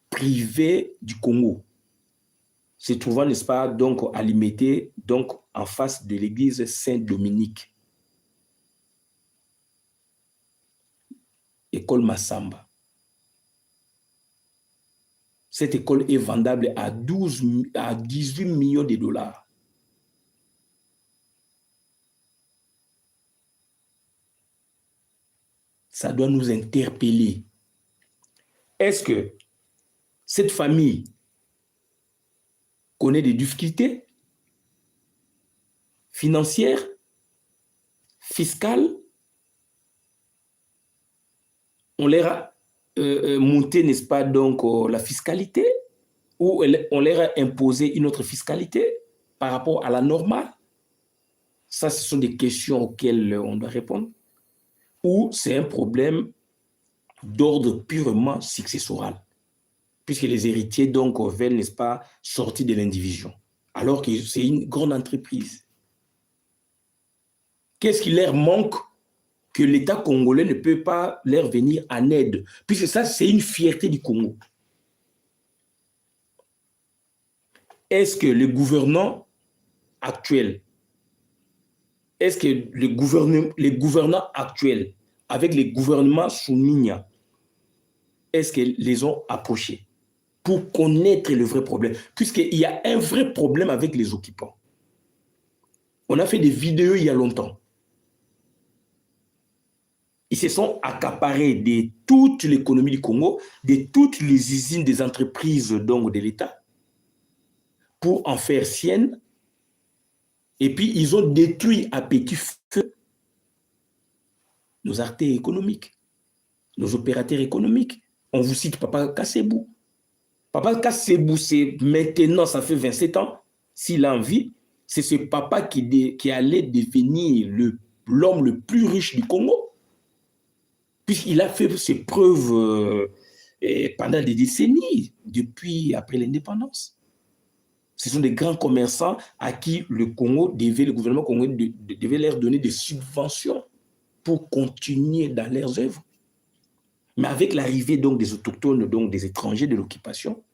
privées du Congo, se trouvant, n'est-ce pas, donc à Limete, donc en face de l'église Saint-Dominique. École Massamba. Cette école est vendable à 18 millions de dollars. Ça doit nous interpeller. Est-ce que cette famille connaît des difficultés financières, fiscales? On leur a monté, n'est-ce pas, donc la fiscalité, ou on leur a imposé une autre fiscalité par rapport à la normale? Ça, ce sont des questions auxquelles on doit répondre. Ou c'est un problème d'ordre purement successoral, puisque les héritiers donc veulent, n'est-ce pas, sortir de l'indivision, alors que c'est une grande entreprise. Qu'est-ce qui leur manque que l'État congolais ne peut pas leur venir en aide, puisque ça, c'est une fierté du Congo. Est-ce que les gouvernants actuels, est-ce que les gouvernants actuels, avec les gouvernements sous Minya, est-ce qu'ils les ont approchés pour connaître le vrai problème? Puisqu'il y a un vrai problème avec les occupants. On a fait des vidéos il y a longtemps. Ils se sont accaparés de toute l'économie du Congo, de toutes les usines des entreprises donc de l'État, pour en faire sienne. Et puis, ils ont détruit à petit feu nos artères économiques, nos opérateurs économiques. On vous cite Papa Kassebou. Papa Kassebou, c'est maintenant, ça fait 27 ans, s'il a envie, c'est ce papa qui allait devenir l'homme le plus riche du Congo, puisqu'il a fait ses preuves pendant des décennies, depuis après l'indépendance. Ce sont des grands commerçants à qui le gouvernement congolais devait leur donner des subventions pour continuer dans leurs œuvres. Mais avec l'arrivée donc des autochtones, donc des étrangers de l'occupation,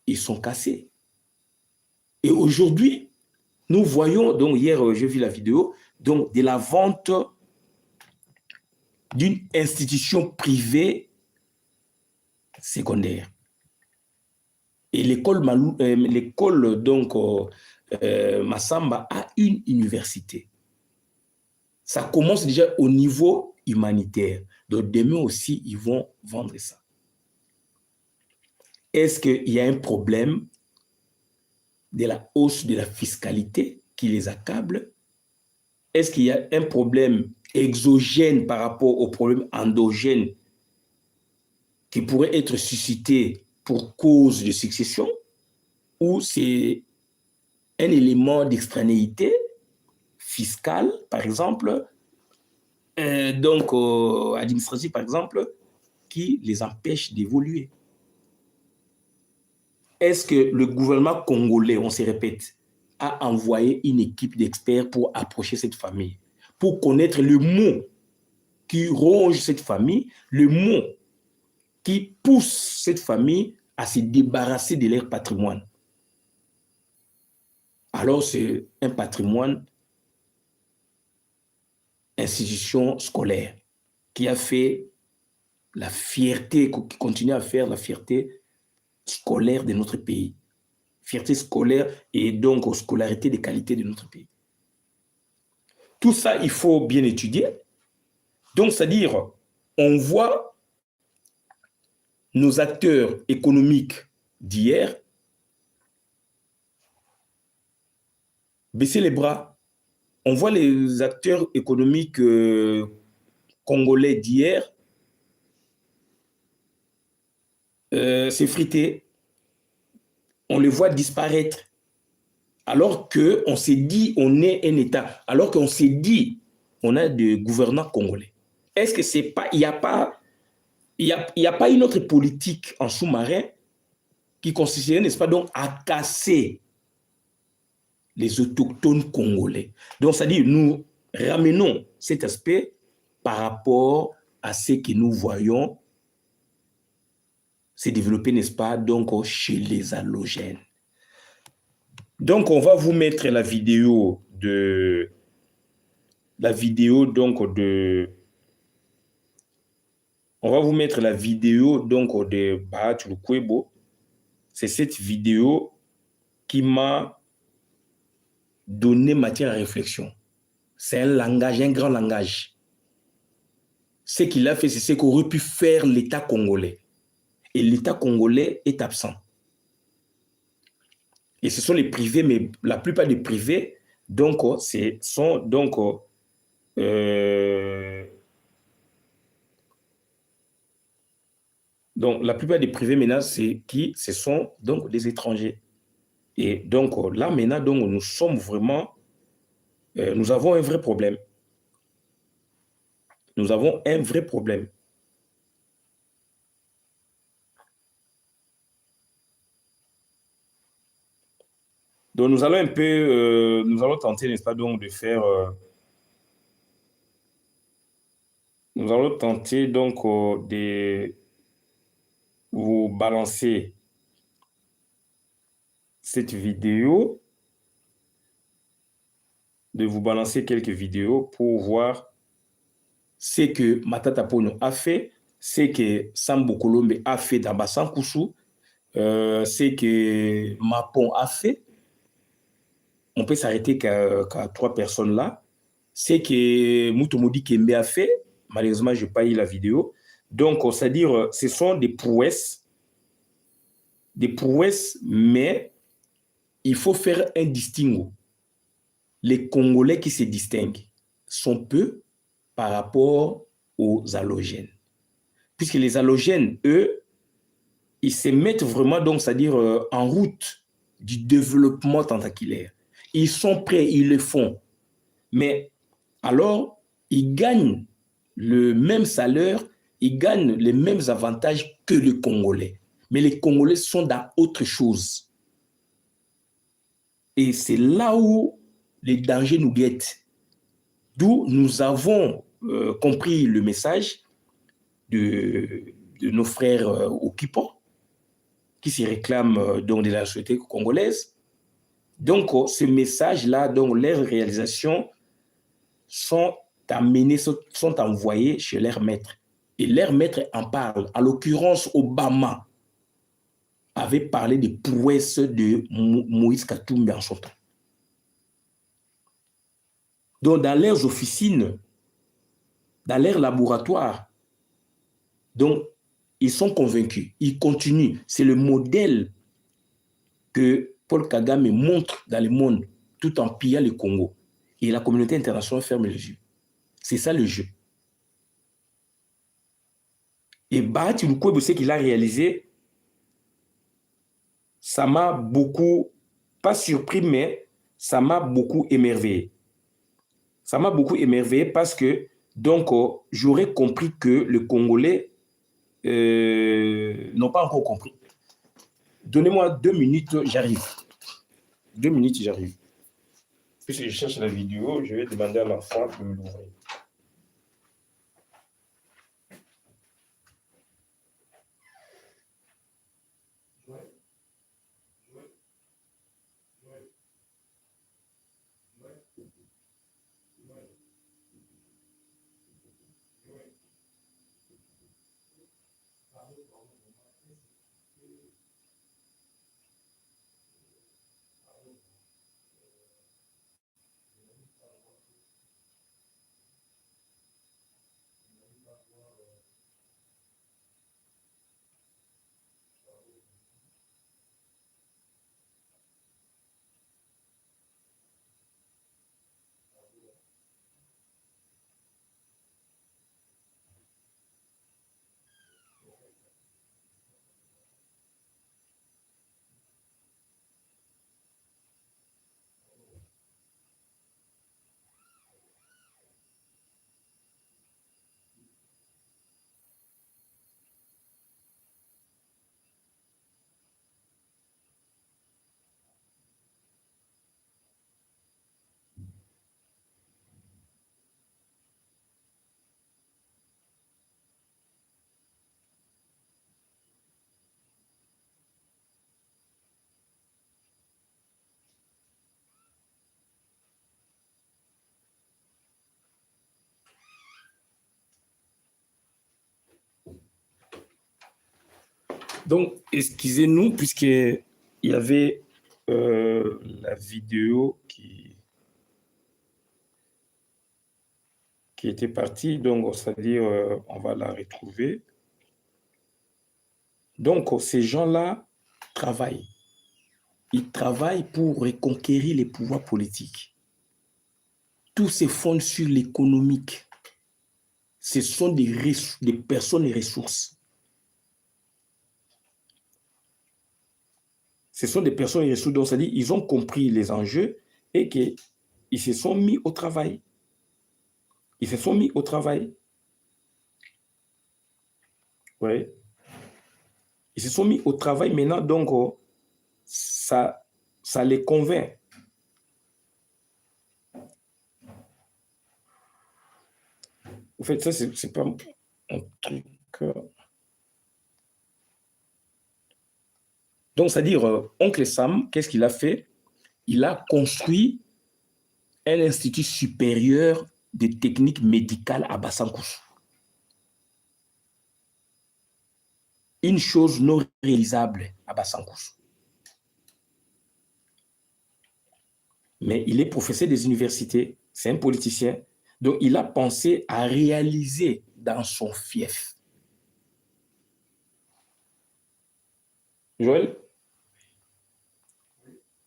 ils sont cassés. Et aujourd'hui, nous voyons, donc hier j'ai vu la vidéo, donc de la vente d'une institution privée secondaire. Et l'école donc Massamba a une université. Ça commence déjà au niveau humanitaire. Donc demain aussi, ils vont vendre ça. Est-ce qu'il y a un problème de la hausse de la fiscalité qui les accable? Est-ce qu'il y a un problème exogène par rapport au problème endogène qui pourrait être suscité pour cause de succession? Ou c'est un élément d'extranéité fiscale, par exemple, donc administratif, par exemple, qui les empêche d'évoluer? Est-ce que le gouvernement congolais, on se répète, a envoyé une équipe d'experts pour approcher cette famille, pour connaître le mot qui ronge cette famille, le mot qui pousse cette famille à se débarrasser de leur patrimoine. Alors, c'est un patrimoine, institution scolaire, qui a fait la fierté, qui continue à faire la fierté scolaire de notre pays. Fierté scolaire et donc aux scolarités de qualité de notre pays. Tout ça, il faut bien étudier. Donc, c'est-à-dire, on voit nos acteurs économiques d'hier baisser les bras. On voit les acteurs économiques congolais d'hier s'effriter. On les voit disparaître. Alors qu'on s'est dit, on est un État. Alors qu'on s'est dit, on a des gouvernants congolais. Est-ce que c'est pas, il n'y a pas une autre politique en sous-marin qui consisterait, n'est-ce pas, donc, à casser les autochtones congolais. Donc, c'est-à-dire, nous ramenons cet aspect par rapport à ce que nous voyons se développer, n'est-ce pas, donc, chez les allogènes. Donc, on va vous mettre la vidéo on va vous mettre la vidéo donc de Bahati Lukwebo. C'est cette vidéo qui m'a donné matière à réflexion. C'est un langage, un grand langage. Ce qu'il a fait, c'est ce qu'aurait pu faire l'État congolais. Et l'État congolais est absent. Et ce sont les privés, mais la plupart des privés, donc, sont donc la plupart des privés maintenant, ce sont donc des étrangers. Et donc là maintenant, donc, nous sommes vraiment, nous avons un vrai problème. Nous avons un vrai problème. Donc nous allons un peu, nous allons tenter, n'est-ce pas, donc de faire, nous allons tenter donc de vous balancer cette vidéo, de vous balancer quelques vidéos pour voir ce que Matata Ponyo a fait, ce que Sambo Kolombe a fait dans Bassankusu, ce que Mapon a fait. On peut s'arrêter qu'à 3 personnes là. Ce que Mutomodi Kembe a fait, malheureusement, je n'ai pas eu la vidéo. Donc, c'est-à-dire, ce sont des prouesses, mais il faut faire un distinguo. Les Congolais qui se distinguent sont peu par rapport aux allogènes. Puisque les allogènes, eux, ils se mettent vraiment, donc, c'est-à-dire en route du développement tentaculaire. Ils sont prêts, ils le font. Mais alors, ils gagnent le même salaire, ils gagnent les mêmes avantages que les Congolais. Mais les Congolais sont dans autre chose. Et c'est là où les dangers nous guettent. D'où nous avons compris le message de nos frères occupants qui se réclament donc de la société congolaise. Donc, ce message-là, donc leurs réalisations sont amenés, sont envoyés chez leur maître. Et leur maître en parle. En l'occurrence, Obama avait parlé des prouesses de Moïse Katumbi en son temps. Donc, dans leurs officines, dans leurs laboratoires, donc, ils sont convaincus, ils continuent. C'est le modèle que Paul Kagame montre dans le monde, tout en pillant le Congo. Et la communauté internationale ferme les yeux. C'est ça le jeu. Et Bahati Lukwebo, ce qu'il a réalisé, ça m'a beaucoup, pas surpris, mais ça m'a beaucoup émerveillé. Ça m'a beaucoup émerveillé parce que, donc, j'aurais compris que le Congolais n'ont pas encore compris. Donnez-moi 2 minutes, j'arrive. 2 minutes, j'arrive. Puisque je cherche la vidéo, je vais demander à l'enfant de me l'ouvrir. Donc, excusez-nous, puisqu'il y avait la vidéo qui était partie, donc c'est-à-dire on va la retrouver. Donc, ces gens-là travaillent. Ils travaillent pour reconquérir les pouvoirs politiques. Tout se fonde sur l'économique. Ce sont des personnes et ressources. Ce sont des personnes et ressources, donc c'est-à-dire ils ont compris les enjeux et qu'ils se sont mis au travail. Ils se sont mis au travail. Oui. Ils se sont mis au travail maintenant, donc ça les convainc. En fait, ça, c'est pas un truc. Donc, c'est-à-dire, Oncle Sam, qu'est-ce qu'il a fait? Il a construit un institut supérieur de techniques médicales à Bassankous. Une chose non réalisable à Bassankous. Mais il est professeur des universités, c'est un politicien. Donc, il a pensé à réaliser dans son fief. Joël?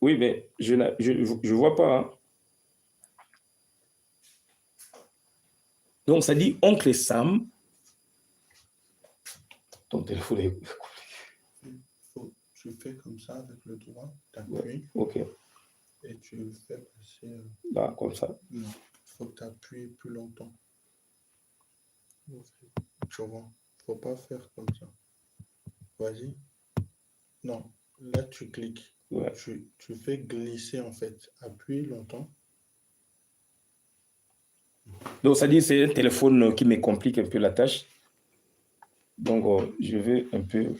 Oui, mais je ne vois pas. Hein. Donc, ça dit Oncle Sam. Ton téléphone est... Tu fais comme ça avec le doigt, tu appuies. Ouais, ok. Et tu le fais passer. Là, comme ça. Non, il faut que tu appuies plus longtemps. Tu vois, il ne faut pas faire comme ça. Vas-y. Non, là tu cliques. Ouais. Tu fais glisser en fait. Appuie longtemps. Donc, ça dit c'est un téléphone qui me complique un peu la tâche. Donc, je vais un peu...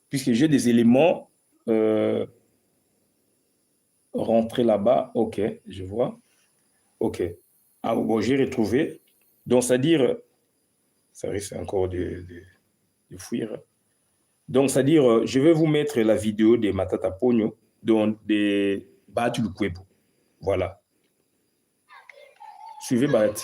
Puisque j'ai des éléments rentrer là-bas. OK, je vois. OK. Ah, bon, j'ai retrouvé. Donc, c'est-à-dire... Ça risque encore de fuir. Donc, c'est-à-dire, je vais vous mettre la vidéo de Matata Pogno, donc de Bat Lukwebo. Voilà. Suivez Bat.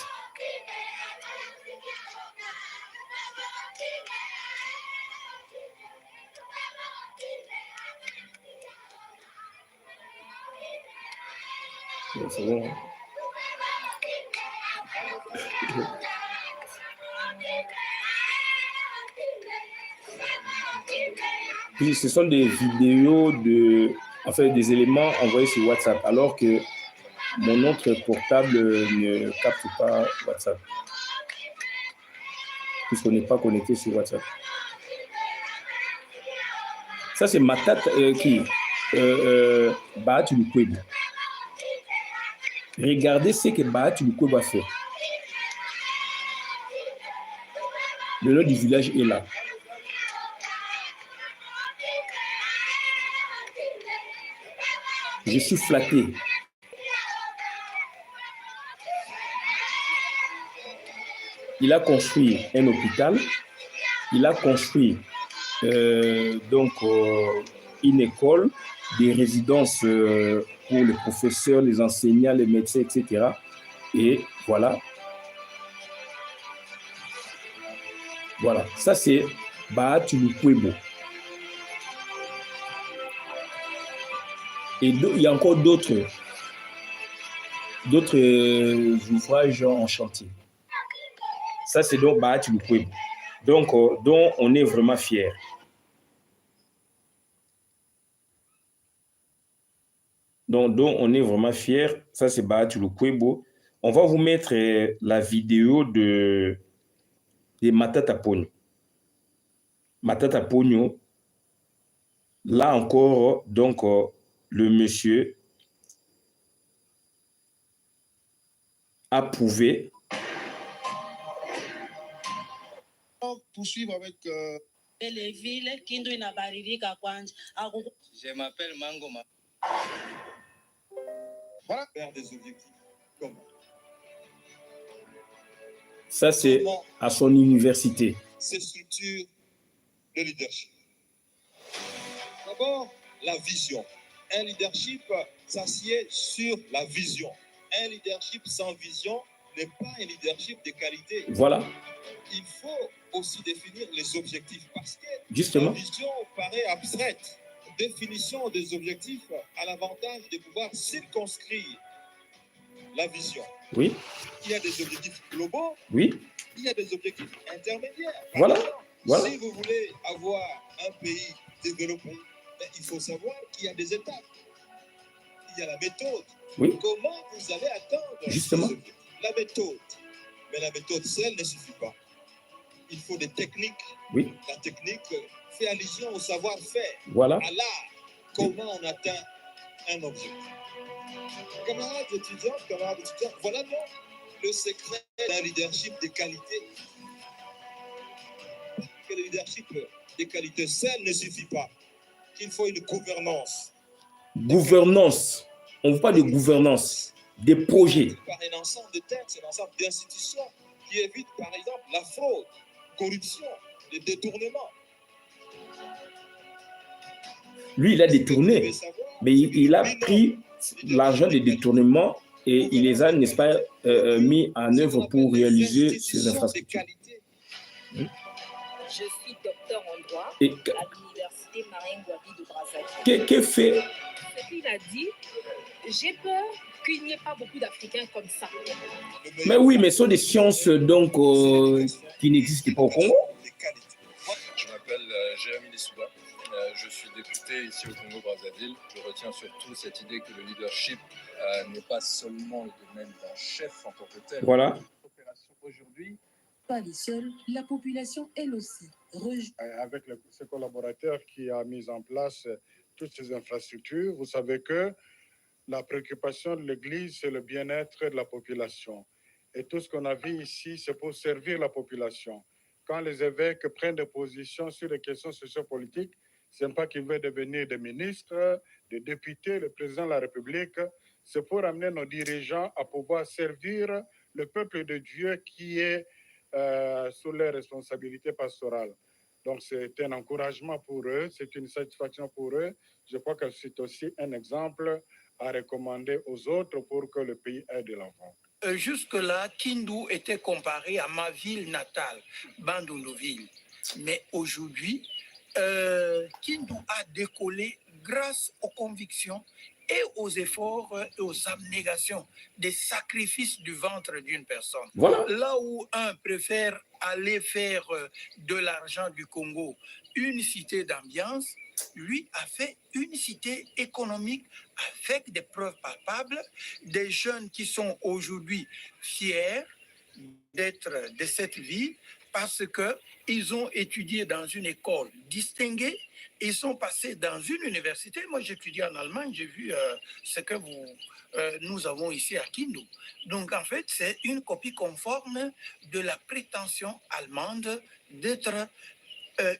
C'est bon. Puis ce sont des vidéos enfin des éléments envoyés sur WhatsApp, alors que mon autre portable ne capte pas WhatsApp, puisqu'on n'est pas connecté sur WhatsApp. Ça, c'est Matata qui Bat Lukwebo. Regardez ce que Bahati Lukwebo va faire. Le nom du village est là. Je suis flatté. Il a construit un hôpital, il a construit une école, des résidences pour les professeurs, les enseignants, les médecins, etc. Et voilà. Voilà, ça c'est Bahati Lukwebo. Et il y a encore d'autres ouvrages en chantier. Ça c'est donc Bahati Lukwebo. Donc, dont on est vraiment fiers. Donc, dont on est vraiment fiers. Ça c'est Bahati Lukwebo. On va vous mettre la vidéo de Matata Ponyo. Matata Ponyo, là encore, donc, le monsieur a prouvé. Poursuivre avec. Je m'appelle Mangoma. Voilà. Faire des objectifs. Comment? Ça, c'est à son université. Ces structures de leadership. D'abord, la vision. Un leadership s'assied sur la vision. Un leadership sans vision n'est pas un leadership de qualité. Voilà. Il faut aussi définir les objectifs parce que justement, la vision paraît abstraite. Définition des objectifs a l'avantage de pouvoir circonscrire la vision. Oui. Il y a des objectifs globaux. Oui. Il y a des objectifs intermédiaires. Voilà. Exemple, voilà. Si vous voulez avoir un pays développé, il faut savoir qu'il y a des étapes. Il y a la méthode. Oui. Comment vous allez atteindre justement la méthode. Mais la méthode seule ne suffit pas. Il faut des techniques. Oui. La technique fait allusion au savoir-faire. Voilà. À l'art. Comment on atteint un objectif. Camarades étudiants, voilà donc le secret d'un leadership de qualité. Que le leadership de qualité seul ne suffit pas. Il faut une gouvernance. Gouvernance. On ne veut pas de gouvernance. Des projets. Par un ensemble de textes, un ensemble d'institutions qui évitent par exemple la fraude, corruption, le détournement. Lui, il a détourné, mais il a pris l'argent des détournements et il les a, n'est-ce pas, mis en œuvre pour réaliser ces infrastructures. Je suis docteur en droit et à l'université Marine-Ngouabi de Brazzaville. Que fait? Ce qu'il a dit, j'ai peur qu'il n'y ait pas beaucoup d'Africains comme ça. Mais oui, mais ce sont des sciences donc qui n'existent pas au Congo. Je m'appelle Jérémy Lissouba. Je suis député ici au Congo-Brazzaville. Je retiens surtout cette idée que le leadership n'est pas seulement le domaine d'un chef en tant que tel. Voilà. Aujourd'hui, pas les seuls, la population elle aussi. Avec ce collaborateur qui a mis en place toutes ces infrastructures, vous savez que la préoccupation de l'Église, c'est le bien-être de la population. Et tout ce qu'on a vu ici, c'est pour servir la population. Quand les évêques prennent des positions sur les questions sociopolitiques, ce n'est pas qu'ils veulent devenir des ministres, des députés, le président de la République. C'est pour amener nos dirigeants à pouvoir servir le peuple de Dieu qui est sous les responsabilités pastorales. Donc, c'est un encouragement pour eux, c'est une satisfaction pour eux. Je crois que c'est aussi un exemple à recommander aux autres pour que le pays aille de l'avant. Jusque-là, Kindu était comparé à ma ville natale, Bandundu-Ville. Mais aujourd'hui, Kindu a décollé grâce aux convictions et aux efforts et aux abnégations, des sacrifices du ventre d'une personne. Voilà. Là où un préfère aller faire de l'argent du Congo une cité d'ambiance, lui a fait une cité économique avec des preuves palpables, des jeunes qui sont aujourd'hui fiers d'être de cette ville, parce qu'ils ont étudié dans une école distinguée, ils sont passés dans une université. Moi, j'étudie en Allemagne, j'ai vu ce que nous avons ici à Kindu. Donc, en fait, c'est une copie conforme de la prétention allemande d'être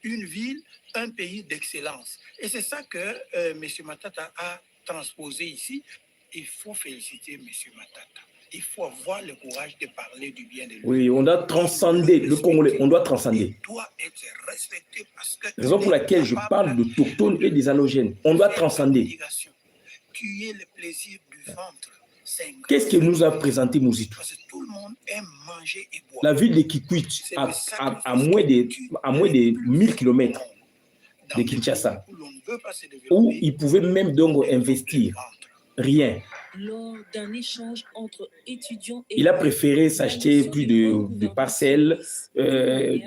une ville, un pays d'excellence. Et c'est ça que M. Matata a transposé ici. Il faut féliciter M. Matata. Il faut avoir le courage de parler du bien de lui. Oui, on doit transcender le Congolais, on doit transcender. Il doit être respecté parce que Raison pour laquelle je parle d'autochtones et des halogènes. On doit transcender. Tuer le plaisir du ventre. Qu'est-ce que nous a présenté Mouzitou? Parce que tout le monde aime manger et boire. La ville de Kikwit, à moins de 1000 km de Kinshasa, où ils pouvaient même donc investir. Rien. Lors d'un échange entre étudiants et il a préféré s'acheter plus de parcelles,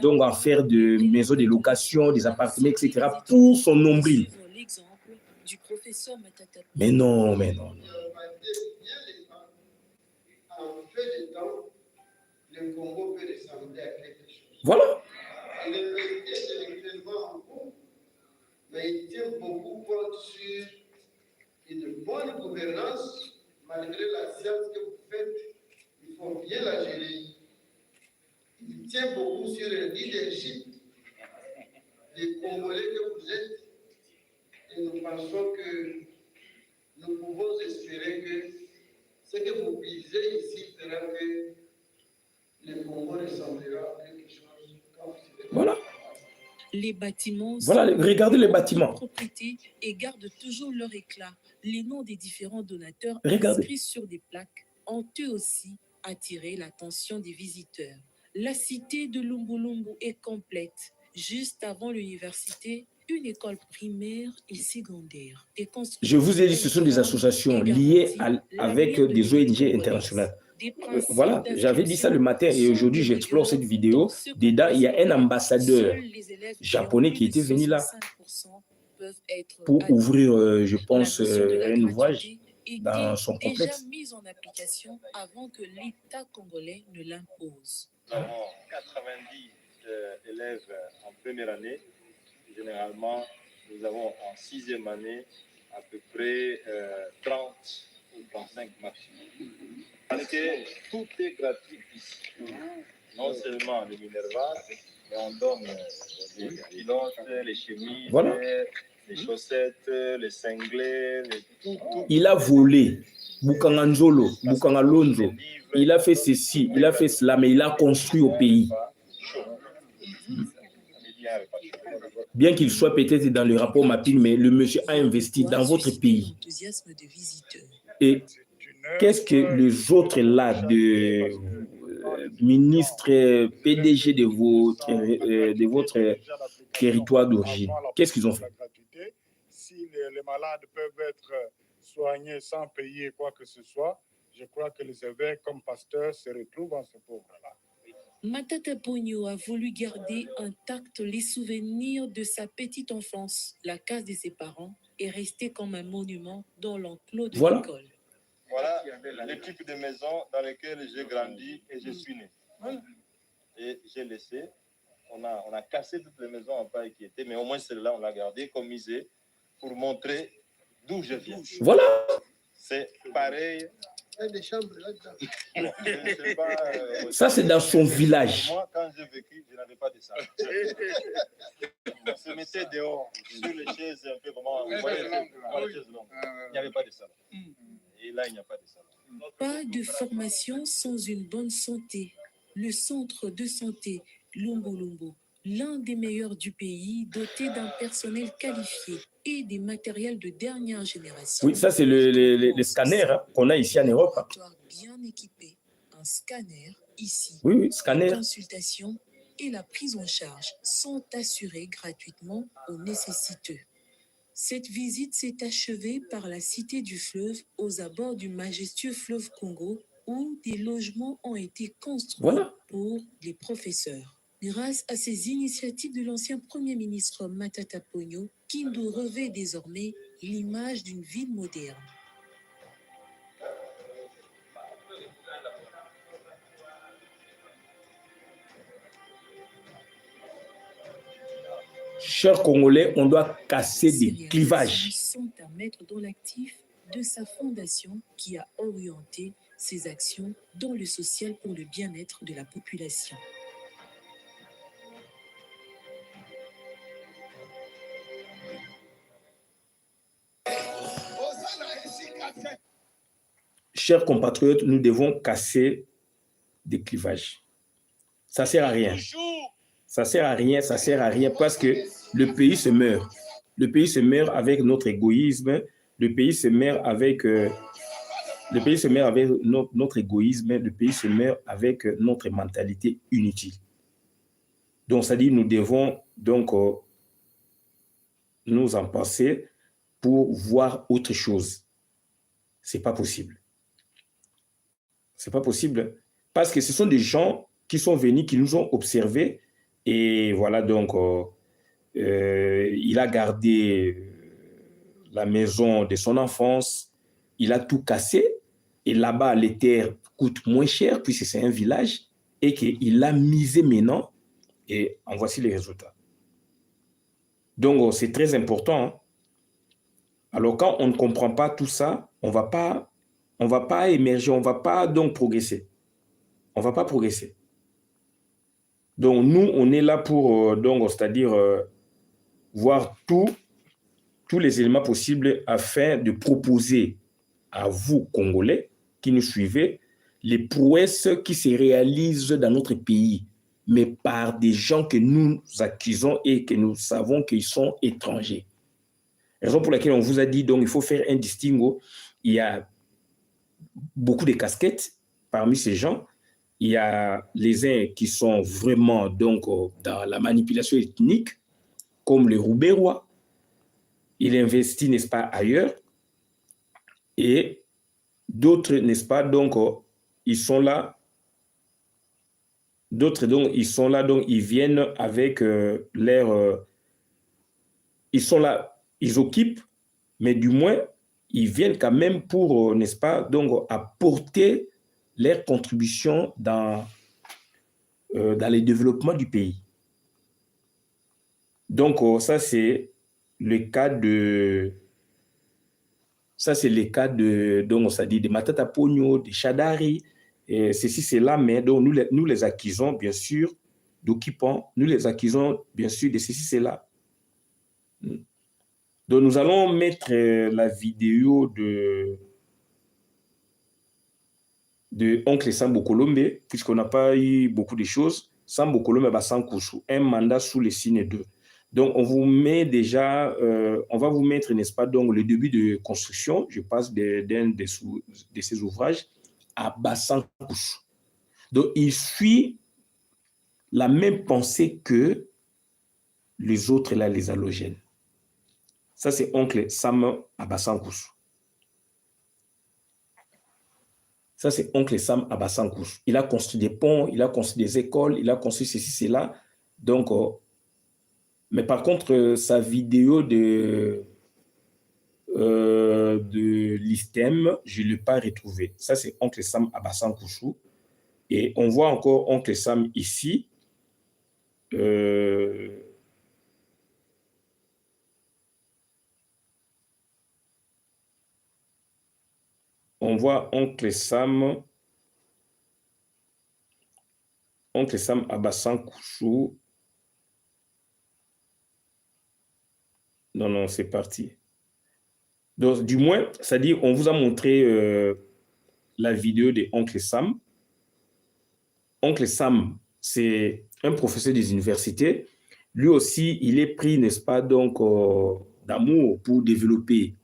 donc en faire de maisons de location, des appartements, etc. pour son nombril. Mais non, mais non. Voilà. Mais il tient beaucoup compte sur une bonne gouvernance, malgré la science que vous faites, il faut bien la gérer. Il tient beaucoup sur le leadership des Congolais que vous êtes, et nous pensons que nous pouvons espérer que ce que vous visez ici fera que le Congo ressemblera à quelque chose quand vous serez. Voilà. Les bâtiments voilà, regardez les bâtiments. Propriété et gardent toujours leur éclat. Les noms des différents donateurs regardez. Inscrits sur des plaques ont eux aussi attiré l'attention des visiteurs. La cité de Lumbulumbu est complète. Juste avant l'université, une école primaire et secondaire. Je vous ai dit, ce sont des associations liées avec des ONG internationales. Voilà, j'avais dit ça le matin et aujourd'hui j'explore cette vidéo. Dedans, il y a un ambassadeur japonais qui était venu là pour ouvrir, je pense, un ouvrage dans son complexe. Déjà mise en application avant que l'État congolais ne l'impose. Nous avons 90 élèves en première année. Généralement, nous avons en sixième année à peu près 30 ou 35 maximum. Parce que tout est gratuit ici. Non seulement le Minerva, mais on donne les pilotes, les chemises, voilà. Les chaussettes, les cinglés, tout. Il a volé Bukanganzolo, Bukangalonzo. Il a fait ceci, il a fait cela, mais il a construit au pays. Bien qu'il soit peut-être dans le rapport mapping, mais le monsieur a investi dans votre pays. Et qu'est-ce que les autres là, de ministres, PDG de votre territoire d'origine, qu'est-ce qu'ils ont fait? Si les malades peuvent être soignés sans payer quoi que ce soit, je crois que les évêques comme pasteurs se retrouvent en ce pauvre-là. Matata Ponyo a voulu garder intacts les souvenirs de sa petite enfance. La case de ses parents est restée comme un monument dans l'enclos de l'école. Voilà le type de maison dans laquelle j'ai grandi et je suis né. Et j'ai laissé, on a cassé toutes les maisons en paille qui étaient, mais au moins celle-là, on l'a gardée comme musée pour montrer d'où je viens. Voilà. C'est pareil. Des chambres là-dedans. Ça, c'est dans son village. Moi, quand j'ai vécu, je n'avais pas de ça. On se mettait dehors, sur les chaises, un peu comment. Il n'y avait pas de ça. Et là, il n'y a pas de ça. Pas de formation sans une bonne santé. Le centre de santé Lumbulumbu, l'un des meilleurs du pays, doté d'un personnel qualifié et des matériels de dernière génération. Oui, ça c'est le scanner qu'on a ici en Europe. Bien équipé, un scanner ici. Oui, scanner. La consultation et la prise en charge sont assurées gratuitement aux nécessiteux. Cette visite s'est achevée par la Cité du Fleuve aux abords du majestueux fleuve Congo où des logements ont été construits pour les professeurs. Grâce à ces initiatives de l'ancien Premier ministre Matata Ponyo, Kindu revêt désormais l'image d'une ville moderne. Chers Congolais, on doit casser Ces des clivages. réalisations sont à mettre dans l'actif de sa fondation qui a orienté ses actions dans le social pour le bien-être de la population. Chers compatriotes, nous devons casser des clivages. Ça ne sert à rien. Ça ne sert à rien, ça ne sert à rien parce que le pays se meurt. Le pays se meurt avec notre égoïsme. Le pays se meurt avec notre égoïsme. Le pays se meurt avec notre mentalité inutile. Donc, ça dit, nous devons donc nous en passer pour voir autre chose. Ce n'est pas possible. Ce n'est pas possible parce que ce sont des gens qui sont venus, qui nous ont observés et voilà donc il a gardé la maison de son enfance, il a tout cassé et là-bas les terres coûtent moins cher puisque c'est un village et qu'il a misé maintenant et en voici les résultats. Donc c'est très important. Hein? Alors quand on ne comprend pas tout ça, on va pas émerger, on ne va pas donc progresser. On ne va pas progresser. Donc, nous, on est là pour, c'est-à-dire, voir tous les éléments possibles afin de proposer à vous, Congolais, qui nous suivez, les prouesses qui se réalisent dans notre pays, mais par des gens que nous accusons et que nous savons qu'ils sont étrangers. Raison pour laquelle on vous a dit, donc, il faut faire un distinguo. Il y a beaucoup de casquettes parmi ces gens. Il y a les uns qui sont vraiment donc dans la manipulation ethnique, comme le Roubérois. Il investit, n'est-ce pas, ailleurs. Et d'autres, n'est-ce pas, donc ils sont là. D'autres, donc, ils sont là, donc ils viennent avec ils sont là, ils occupent, mais du moins, ils viennent quand même pour, n'est-ce pas, donc apporter leur contribution dans le développement du pays. Donc, ça, c'est le cas de... Ça, c'est le cas de... Donc, ça dit de Matata Pogno, de Chadari, ceci, c'est là, mais donc, nous les accusons, bien sûr, d'occupants. Nous les accusons, bien sûr, de ceci, c'est là. Donc, nous allons mettre la vidéo de Oncle Sambo Colombe, puisqu'on n'a pas eu beaucoup de choses. Sambo Colombe Basankusu, un mandat sous les signes 2. Donc, on vous met déjà, on va vous mettre, n'est-ce pas, donc le début de construction, je passe d'un de ces ouvrages, à Basankusu. Donc, il suit la même pensée que les autres, là, les halogènes. Ça, c'est Oncle Sam à Basankusu. Ça, c'est Oncle Sam à Basankusu. Il a construit des ponts, il a construit des écoles, il a construit ceci, cela. Donc, mais par contre, sa vidéo de l'ISTEM, je ne l'ai pas retrouvée. Ça, c'est Oncle Sam à Basankusu. Et on voit encore Oncle Sam ici. On voit Oncle Sam à Basankusu. Non, c'est parti. Donc, du moins, c'est-à-dire, on vous a montré la vidéo de Oncle Sam. Oncle Sam, c'est un professeur des universités. Lui aussi, il est pris, n'est-ce pas, donc, d'amour pour développer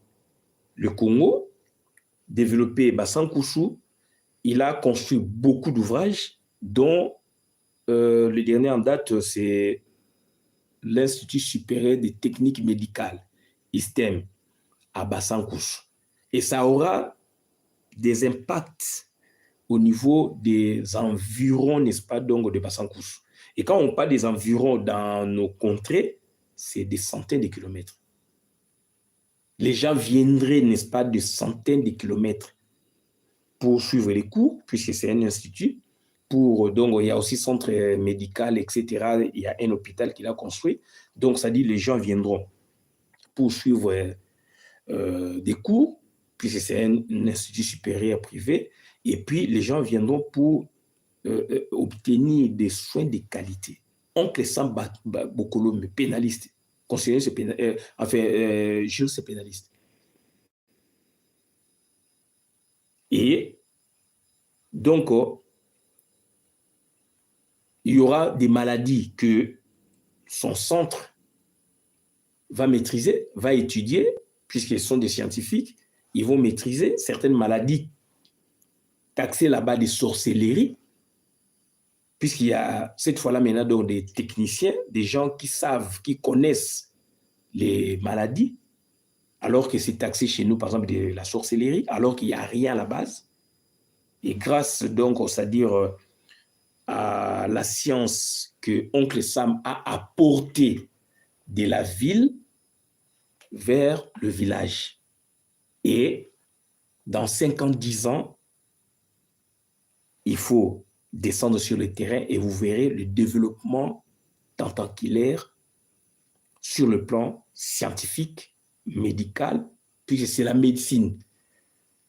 le Congo, développer Basankusu. Il a construit beaucoup d'ouvrages, dont le dernier en date, c'est l'Institut supérieur des techniques médicales, ISTEM, à Basankusu. Et ça aura des impacts au niveau des environs, n'est-ce pas, donc, de Basankusu. Et quand on parle des environs dans nos contrées, c'est des centaines de kilomètres. Les gens viendraient, n'est-ce pas, de centaines de kilomètres pour suivre les cours, puisque c'est un institut. Donc, il y a aussi centre médical, etc. Il y a un hôpital qu'il a construit. Donc, ça dit les gens viendront pour suivre des cours, puisque c'est un institut supérieur privé, et puis les gens viendront pour obtenir des soins de qualité. Oncle Sam Bokolombe, pénaliste, conseiller, juge, c'est pénaliste. Et donc, il y aura des maladies que son centre va maîtriser, va étudier, puisqu'ils sont des scientifiques, ils vont maîtriser certaines maladies taxées là-bas des sorcelleries, puisqu'il y a cette fois-là maintenant donc des techniciens, des gens qui savent, qui connaissent les maladies, alors que c'est taxé chez nous, par exemple, de la sorcellerie, alors qu'il n'y a rien à la base. Et grâce donc, c'est-à-dire à la science que Oncle Sam a apportée de la ville vers le village. Et dans 5 ans, 10 ans, il faut descendre sur le terrain et vous verrez le développement tentaculaire sur le plan scientifique, médical, puisque c'est la médecine.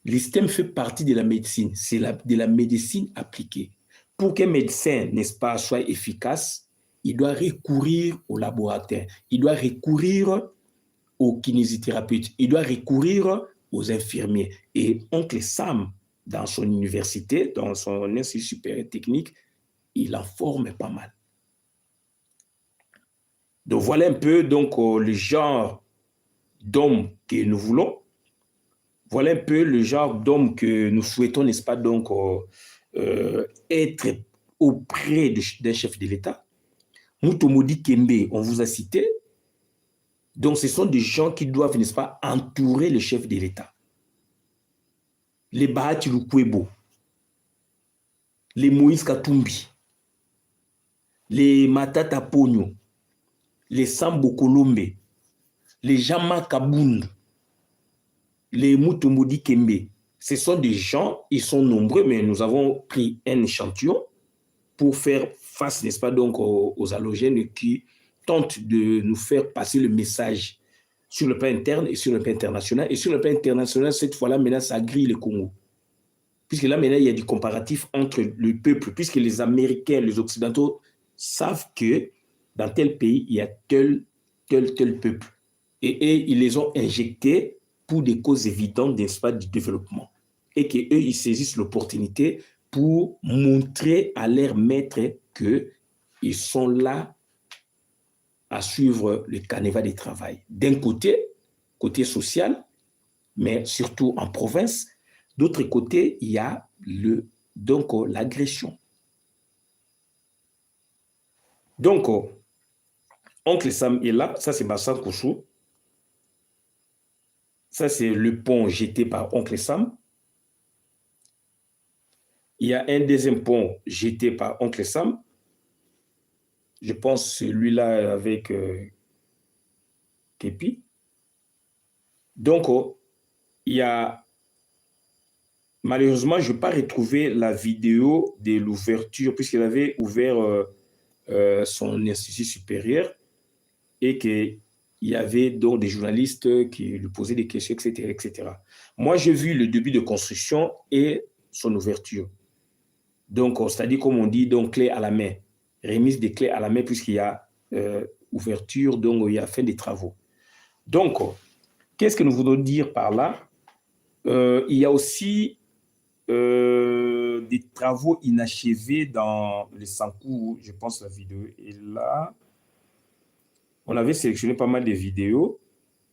L'ISTEM fait partie de la médecine, c'est de la médecine appliquée. Pour qu'un médecin, n'est-ce pas, soit efficace, il doit recourir au laboratoire, il doit recourir aux kinésithérapeutes, il doit recourir aux infirmiers. Et Oncle Sam, dans son université, dans son institut supérieur technique, il en forme pas mal. Donc voilà un peu donc, le genre d'homme que nous voulons. Voilà un peu le genre d'homme que nous souhaitons, n'est-ce pas, donc, être auprès d'un chef de l'État. Mutomodi Kembe, on vous a cité. Donc, ce sont des gens qui doivent, n'est-ce pas, entourer le chef de l'État. Les Bahati Lukwebo, les Moïse Katumbi, les Matata Pogno, les Sambo Kolombe, les Jama Kabound, les Mutomodi Kembe. Ce sont des gens, ils sont nombreux, mais nous avons pris un échantillon pour faire face, n'est-ce pas, donc, aux halogènes qui tentent de nous faire passer le message sur le plan interne et sur le plan international. Et sur le plan international, cette fois-là, maintenant, ça grille le Congo. Puisque là, maintenant, il y a du comparatif entre le peuple, puisque les Américains, les Occidentaux savent que dans tel pays, il y a tel peuple. Et ils les ont injectés pour des causes évidentes, n'est-ce pas, du développement. Et qu'eux, ils saisissent l'opportunité pour montrer à leurs maîtres qu'ils sont là à suivre le canevas du travail. D'un côté social, mais surtout en province. D'autre côté, il y a donc l'agression. Donc, Oncle Sam est là, ça c'est Bassan Kouchou. Ça c'est le pont jeté par Oncle Sam. Il y a un deuxième pont jeté par Oncle Sam. Je pense celui-là avec Kepi. Donc, il y a... Malheureusement, je n'ai pas retrouvé la vidéo de l'ouverture, puisqu'il avait ouvert son institut supérieur et qu'il y avait donc des journalistes qui lui posaient des questions, etc., etc. Moi, j'ai vu le début de construction et son ouverture. Donc, c'est-à-dire, comme on dit, donc, clé à la main. Remise des clés à la main, puisqu'il y a ouverture, donc il y a fin des travaux. Donc, qu'est-ce que nous voulons dire par là? Il y a aussi des travaux inachevés dans le Sankourou. Je pense que la vidéo est là. On avait sélectionné pas mal de vidéos,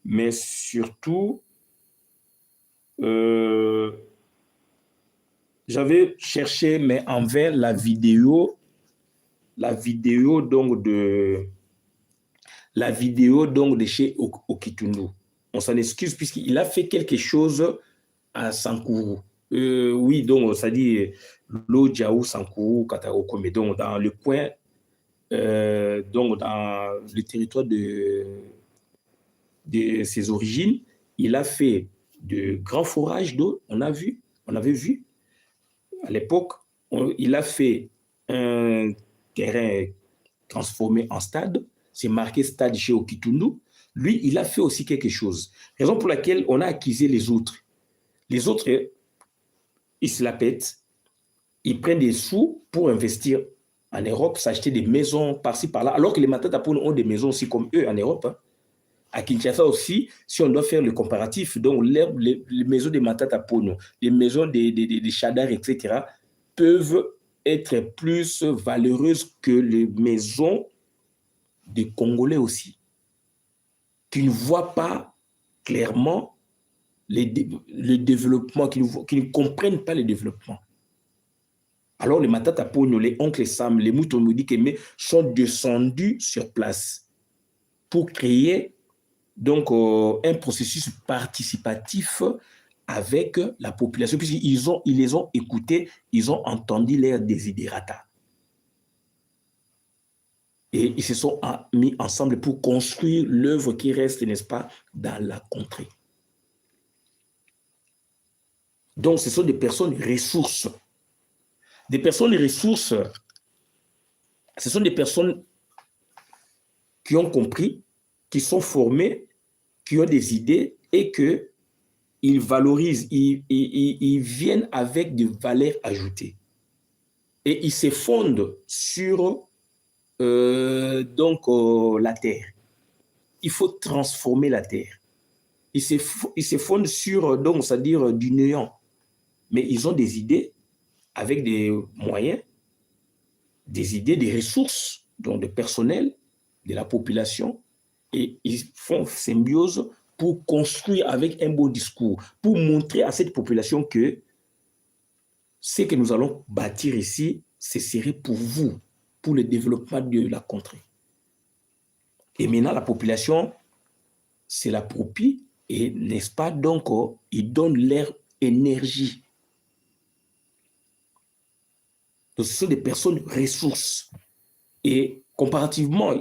mais surtout, j'avais cherché, mais en vain, la vidéo donc de chez Okitundu. On s'en excuse puisqu'il a fait quelque chose à Sankourou. Oui, donc ça dit Lodjaou, Sankourou, Kataoko, mais donc dans le coin, donc dans le territoire de ses origines, il a fait de grands forages d'eau. On avait vu à l'époque, il a fait un terrain transformé en stade. c'est marqué stade chez Okitundu. Lui, il a fait aussi quelque chose. Raison pour laquelle on a accusé les autres. Les autres, ils se la pètent. Ils prennent des sous pour investir en Europe, s'acheter des maisons par-ci, par-là, alors que les Matata Pono ont des maisons aussi comme eux en Europe. Hein. À Kinshasa aussi, si on doit faire le comparatif, donc les maisons des Matata Pono, les maisons des Chadar, etc., peuvent être plus valeureuses que les maisons des Congolais aussi, qui ne voient pas clairement le développement, qui ne comprennent pas le développement. Alors les Matata Pono, les oncles Sam, les Mouton Moudikeme sont descendus sur place pour créer donc un processus participatif avec la population, puisqu'ils les ont écoutés, ils ont entendu leurs desiderata. Et ils se sont mis ensemble pour construire l'œuvre qui reste, n'est-ce pas, dans la contrée. Donc, ce sont des personnes ressources. Des personnes ressources, ce sont des personnes qui ont compris, qui sont formées, qui ont des idées et qu'ils valorisent, ils viennent avec des valeurs ajoutées. Et ils se fondent sur la terre. Il faut transformer la terre. Ils se fondent sur, donc, c'est-à-dire du néant. Mais ils ont des idées avec des moyens, des idées, des ressources, donc de personnel, de la population, et ils font symbiose pour construire avec un beau discours, pour montrer à cette population que ce que nous allons bâtir ici, ce serait pour vous, pour le développement de la contrée. Et maintenant, la population se l'approprie et, n'est-ce pas, donc, ils donnent leur énergie. Donc, ce sont des personnes ressources. Et comparativement,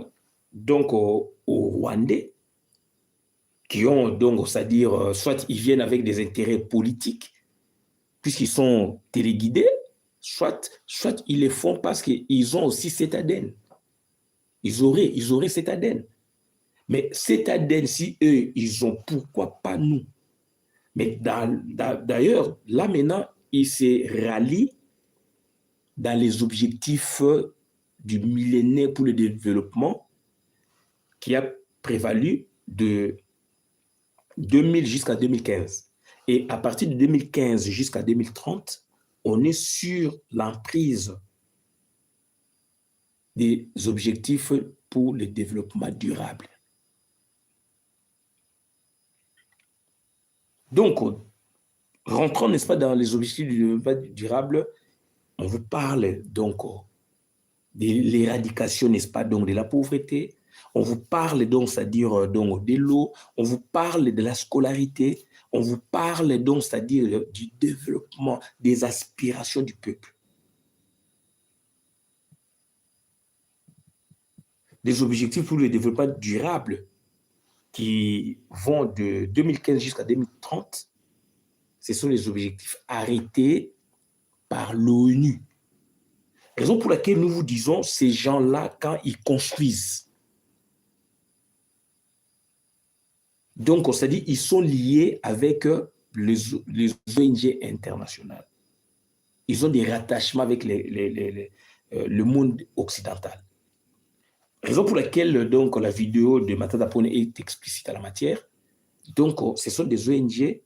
donc, aux Rwandais, qui ont donc, c'est-à-dire, soit ils viennent avec des intérêts politiques, puisqu'ils sont téléguidés, soit ils le font parce qu'ils ont aussi cet ADN. Ils auraient cet ADN. Mais cet ADN, si eux, ils ont, pourquoi pas nous? Mais d'ailleurs, là maintenant, ils se rallient dans les objectifs du millénaire pour le développement qui a prévalu de 2000 jusqu'à 2015. Et à partir de 2015 jusqu'à 2030, on est sur l'emprise des objectifs pour le développement durable. Donc, rentrons, n'est-ce pas, dans les objectifs du développement durable, on vous parle donc de l'éradication, n'est-ce pas, donc de la pauvreté. On vous parle donc, c'est-à-dire donc de l'eau. On vous parle de la scolarité. On vous parle donc, c'est-à-dire du développement, des aspirations du peuple. Des objectifs pour le développement durable qui vont de 2015 jusqu'à 2030. Ce sont les objectifs arrêtés par l'ONU. Raison pour laquelle nous vous disons, ces gens-là, quand ils construisent, donc, c'est-à-dire, ils sont liés avec les ONG internationales. Ils ont des rattachements avec le monde occidental. Raison pour laquelle, donc, la vidéo de Matata Pono est explicite à la matière. Donc, ce sont des ONG,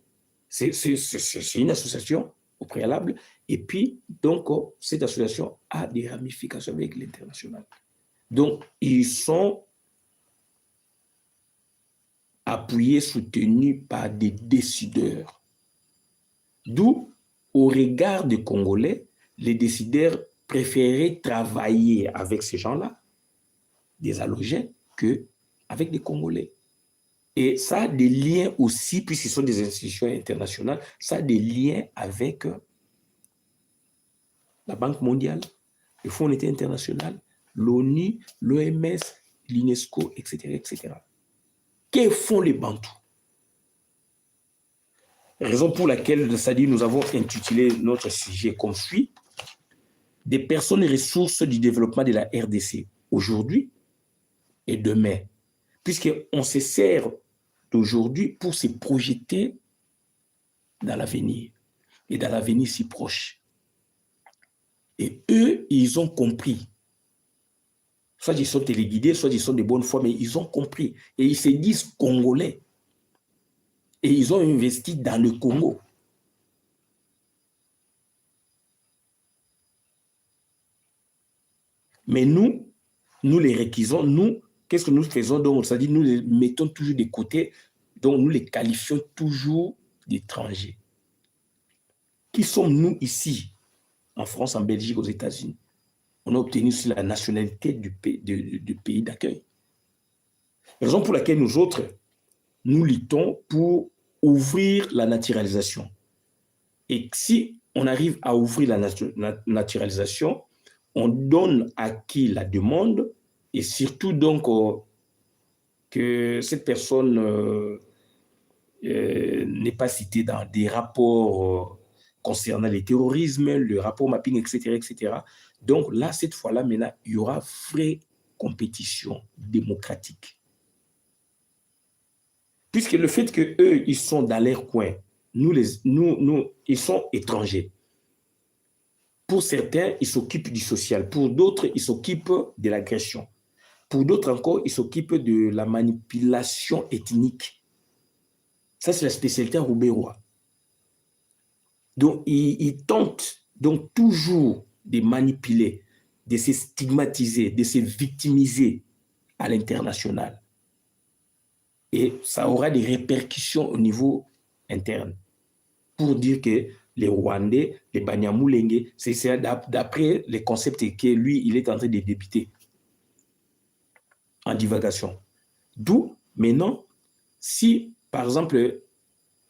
c'est une association au préalable, et puis, donc, cette association a des ramifications avec l'international. Donc, ils sont appuyés, soutenus par des décideurs. D'où, au regard des Congolais, les décideurs préféraient travailler avec ces gens-là, des allogènes, qu'avec des Congolais. Et ça a des liens aussi, puisqu'ils sont des institutions internationales, ça a des liens avec la Banque mondiale, le Fonds monétaire international, l'ONU, l'OMS, l'UNESCO, etc., etc. Que font les Bantous? Raison pour laquelle, c'est-à-dire, nous avons intitulé notre sujet comme suit: des personnes ressources du développement de la RDC aujourd'hui et demain, puisqu'on se sert d'aujourd'hui pour se projeter dans l'avenir, et dans l'avenir si proche. Et eux, ils ont compris. Soit ils sont téléguidés, soit ils sont de bonne foi, mais ils ont compris. Et ils se disent Congolais. Et ils ont investi dans le Congo. Mais nous les réquisons, nous, qu'est-ce que nous faisons donc? C'est-à-dire, nous les mettons toujours de côté, donc nous les qualifions toujours d'étrangers. Qui sommes-nous ici, en France, en Belgique, aux États-Unis? On a obtenu aussi la nationalité du pays d'accueil. Raison pour laquelle nous autres, nous luttons pour ouvrir la naturalisation. Et si on arrive à ouvrir la naturalisation, on donne à qui la demande, et surtout donc que cette personne n'est pas citée dans des rapports concernant le terrorisme, le rapport mapping, etc., etc. Donc là, cette fois-là, maintenant, il y aura vraie compétition démocratique. Puisque le fait qu'eux, ils sont dans leur coin, ils sont étrangers. Pour certains, ils s'occupent du social. Pour d'autres, ils s'occupent de l'agression. Pour d'autres encore, ils s'occupent de la manipulation ethnique. Ça, c'est la spécialité roubaix-rois. Donc, ils tentent donc toujours de manipuler, de se stigmatiser, de se victimiser à l'international. Et ça aura des répercussions au niveau interne. Pour dire que les Rwandais, les Banyamulenge, c'est d'après les concepts que lui, il est en train de débiter en divagation. D'où, maintenant, si, par exemple,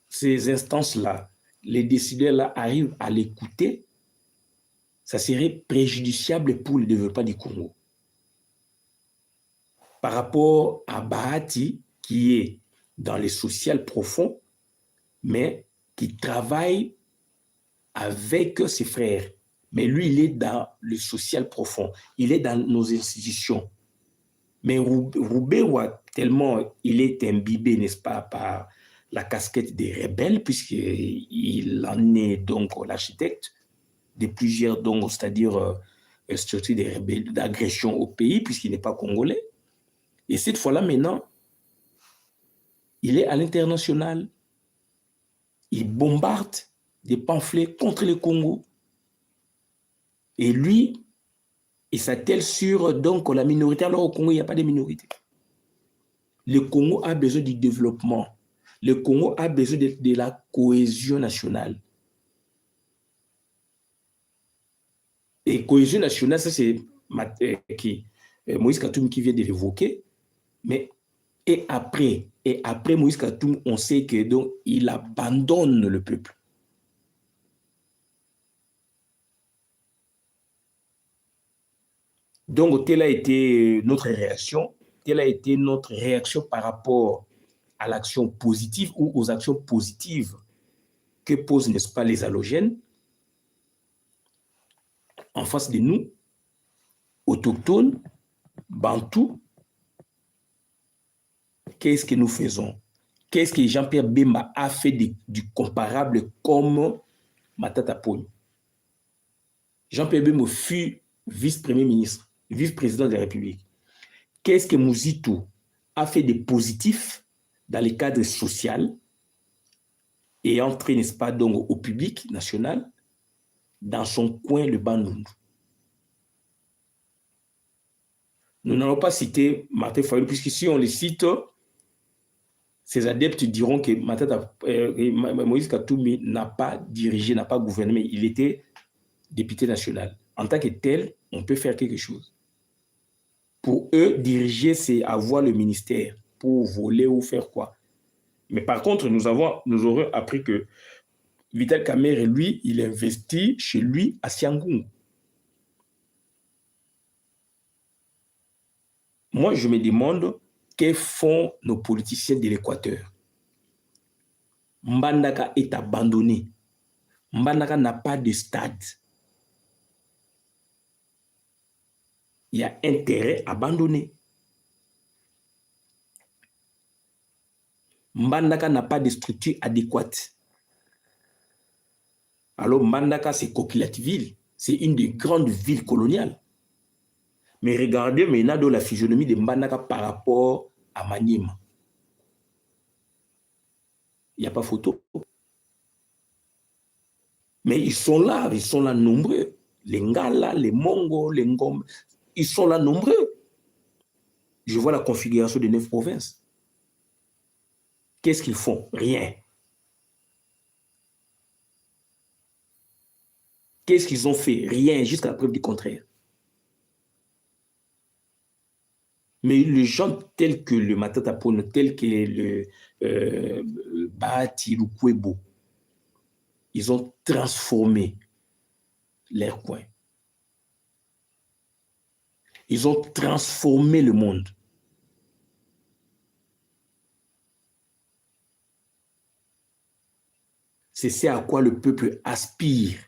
ces instances-là, les décideurs-là arrivent à l'écouter, ça serait préjudiciable pour le développement du Congo. Par rapport à Bahati, qui est dans le social profond, mais qui travaille avec ses frères. Mais lui, il est dans le social profond. Il est dans nos institutions. Mais Roubaix, tellement il est imbibé, n'est-ce pas, par la casquette des rebelles, puisqu'il en est donc l'architecte de plusieurs, donc, c'est-à-dire structures des rebelles d'agression au pays, puisqu'il n'est pas congolais. Et cette fois-là, maintenant, il est à l'international. Il bombarde des pamphlets contre le Congo. Et lui, il s'attelle sur donc, la minorité. Alors au Congo, il n'y a pas de minorité. Le Congo a besoin du développement. Le Congo a besoin de la cohésion nationale. Et cohésion nationale, ça c'est Moïse Katumbi qui vient de l'évoquer. Mais et après Moïse Katumbi, on sait que donc il abandonne le peuple. Donc, telle a été notre réaction. Telle a été notre réaction par rapport à l'action positive ou aux actions positives que posent, n'est-ce pas, les halogènes en face de nous, autochtones, bantous. Qu'est-ce que nous faisons? Qu'est-ce que Jean-Pierre Bemba a fait du comparable comme Matata Ponyo? Jean-Pierre Bemba fut vice-premier ministre, vice-président de la République. Qu'est-ce que Mouzito a fait de positif dans le cadre social et entré, n'est-ce pas, donc au public national, dans son coin, le Bandundu? Nous n'allons pas citer Martin Fayulu, puisque si on le cite, ses adeptes diront que Moïse Katumbi n'a pas dirigé, n'a pas gouverné, il était député national. En tant que tel, on peut faire quelque chose. Pour eux, diriger, c'est avoir le ministère pour voler ou faire quoi. Mais par contre, nous aurons appris que Vital Kamerhe, lui, il investit chez lui à Siangungu. Moi, je me demande, que font nos politiciens de l'Équateur? Mbandaka est abandonné. Mbandaka n'a pas de stade. Il y a intérêt abandonné. Mbandaka n'a pas de structure adéquate. Alors, Mbandaka, c'est Kokilativille. C'est une des grandes villes coloniales. Mais regardez maintenant la physionomie de Mbandaka par rapport à Maniema. Il n'y a pas photo. Mais ils sont là nombreux. Les Ngala, les Mongo, les Ngom, ils sont là nombreux. Je vois la configuration des 9 provinces. Qu'est-ce qu'ils font? Rien. Qu'est-ce qu'ils ont fait? Rien, jusqu'à la preuve du contraire. Mais les gens tels que le Matata Pono, tels que le Bahati Lukwebo, ils ont transformé leur coin. Ils ont transformé le monde. C'est ce à quoi le peuple aspire.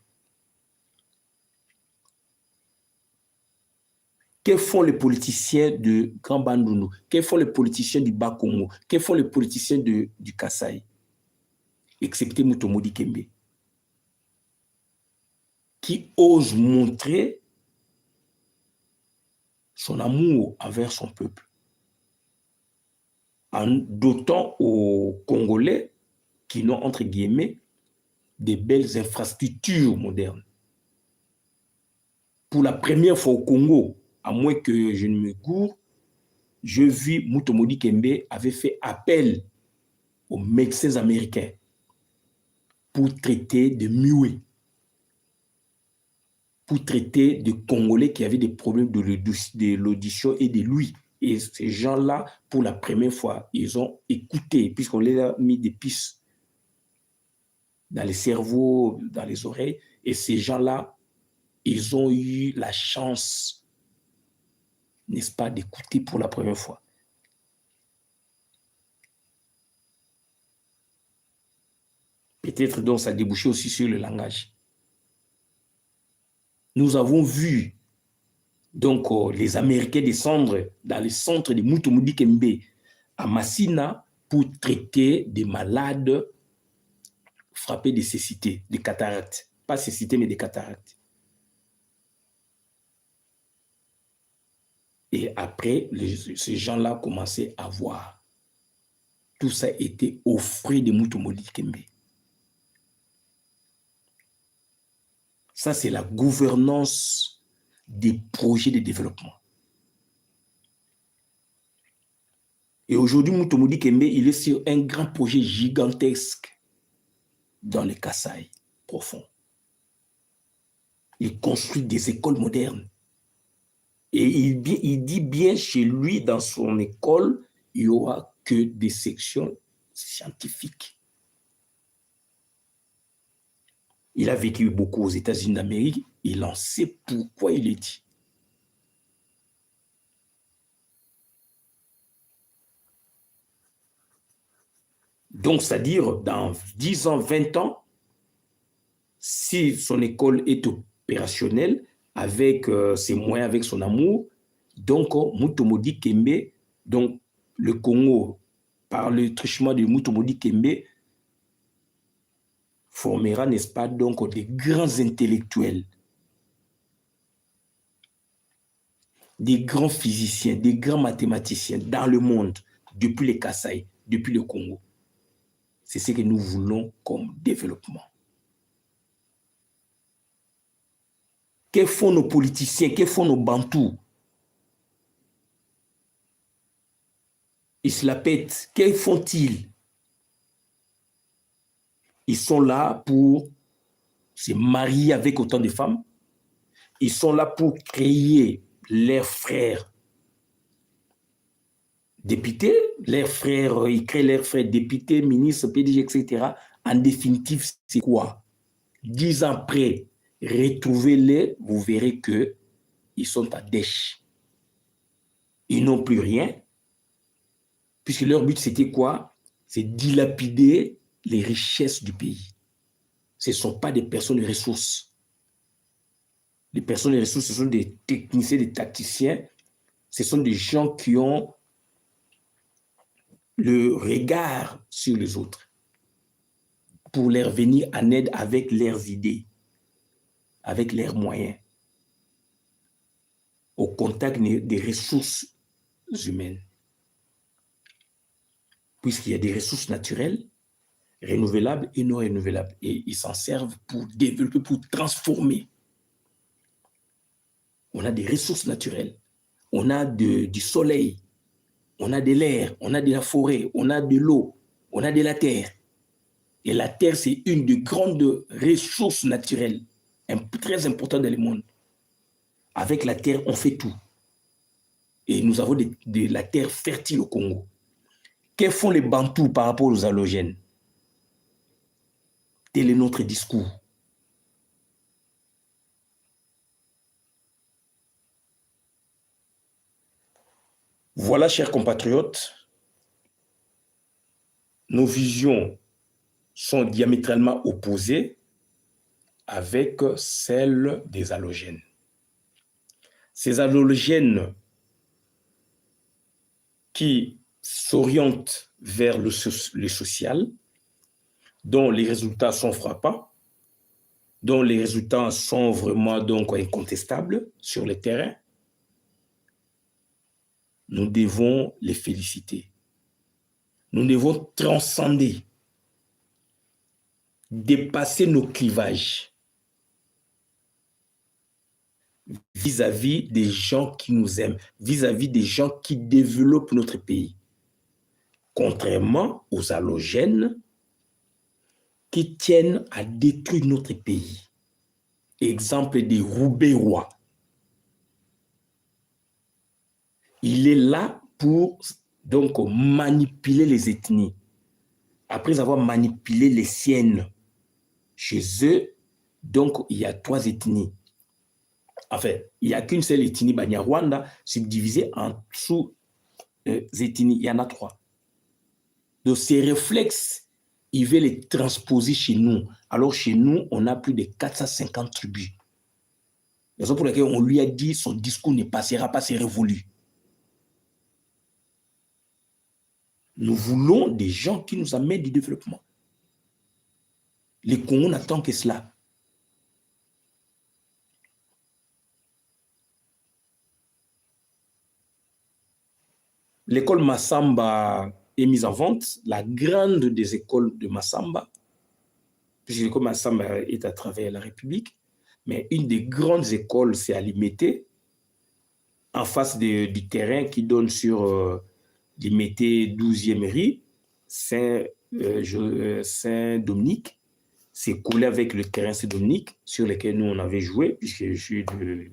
Que font les politiciens de Grand Bandundu? Que font les politiciens du Bas-Congo? Que font les politiciens du Kasaï? Excepté Mutomodi Kembe, qui ose montrer son amour envers son peuple, en dotant aux Congolais qui n'ont, entre guillemets, des belles infrastructures modernes. Pour la première fois au Congo, à moins que je ne me gourre, je vis Mutomodi Kembe avait fait appel aux médecins américains pour traiter de muets, pour traiter de Congolais qui avaient des problèmes de l'audition et de l'ouïe. Et ces gens-là, pour la première fois, ils ont écouté, puisqu'on les a mis des pistes dans les cerveaux, dans les oreilles, et ces gens-là, ils ont eu la chance, n'est-ce pas, d'écouter pour la première fois. Peut-être donc ça a débouché aussi sur le langage. Nous avons vu donc les Américains descendre dans les centres de Mutomodi Kembe à Massina pour traiter des malades frappés de cécité, de cataractes. Pas cécité, mais de cataractes. Et après, ces gens-là commençaient à voir. Tout ça était au fruit de Mutomodi Kembe. Ça, c'est la gouvernance des projets de développement. Et aujourd'hui, Mutomodi Kembe, il est sur un grand projet gigantesque dans les Kasaï profonds. Il construit des écoles modernes. Et il dit bien chez lui, dans son école, il n'y aura que des sections scientifiques. Il a vécu beaucoup aux États-Unis d'Amérique. Il en sait pourquoi il est dit. Donc, c'est-à-dire, dans 10 ans, 20 ans, si son école est opérationnelle, avec ses moyens, avec son amour, donc Mutomodi Kembe, donc le Congo, par le truchement de Mutomodi Kembe, formera, n'est-ce pas, donc des grands intellectuels, des grands physiciens, des grands mathématiciens dans le monde, depuis les Kasaï, depuis le Congo. C'est ce que nous voulons comme développement. Que font nos politiciens? Que font nos Bantous? Ils se la pètent. Que font-ils? Ils sont là pour se marier avec autant de femmes. Ils sont là pour créer leurs frères députés. Leurs frères, ils créent leurs frères députés, ministres, PDG, etc. En définitive, c'est quoi? 10 ans après, retrouvez-les, vous verrez qu'ils sont à dèche. Ils n'ont plus rien, puisque leur but, c'était quoi? C'est dilapider les richesses du pays. Ce ne sont pas des personnes de ressources. Les personnes de ressources, ce sont des techniciens, des tacticiens. Ce sont des gens qui ont le regard sur les autres, pour leur venir en aide avec leurs idées, avec leurs moyens, au contact des ressources humaines. Puisqu'il y a des ressources naturelles, renouvelables et non renouvelables. Et ils s'en servent pour développer, pour transformer. On a des ressources naturelles, on a du soleil, on a de l'air, on a de la forêt, on a de l'eau, on a de la terre. Et la terre, c'est une des grandes ressources naturelles, très importantes dans le monde. Avec la terre, on fait tout. Et nous avons de la terre fertile au Congo. Que font les Bantous par rapport aux halogènes? Tel est notre discours. Voilà, chers compatriotes, nos visions sont diamétralement opposées avec celles des halogènes. Ces halogènes qui s'orientent vers le social, dont les résultats sont frappants, dont les résultats sont vraiment donc incontestables sur le terrain, nous devons les féliciter. Nous devons transcender, dépasser nos clivages vis-à-vis des gens qui nous aiment, vis-à-vis des gens qui développent notre pays. Contrairement aux halogènes qui tiennent à détruire notre pays. Exemple des Roubaix-Rois. Il est là pour donc manipuler les ethnies. Après avoir manipulé les siennes, chez eux, donc il y a 3 ethnies. Enfin, il n'y a qu'une seule ethnie, Banyarwanda, subdivisée en sous-ethnies. Il y en a 3. Donc ces réflexes, il veut les transposer chez nous. Alors chez nous, on a plus de 450 tribus. La raison pour laquelle on lui a dit son discours ne passera pas, c'est révolu. Nous voulons des gens qui nous amènent du développement. Les Congos n'attendent que cela. L'école Massamba est mise en vente, la grande des écoles de Massamba, puisque l'école Massamba est à travers la République, mais une des grandes écoles, c'est à Limete, en face du terrain qui donne sur Limete 12e rue, Saint-Dominique. C'est collé avec le terrain Saint-Dominique sur lequel nous on avait joué, puisque je suis de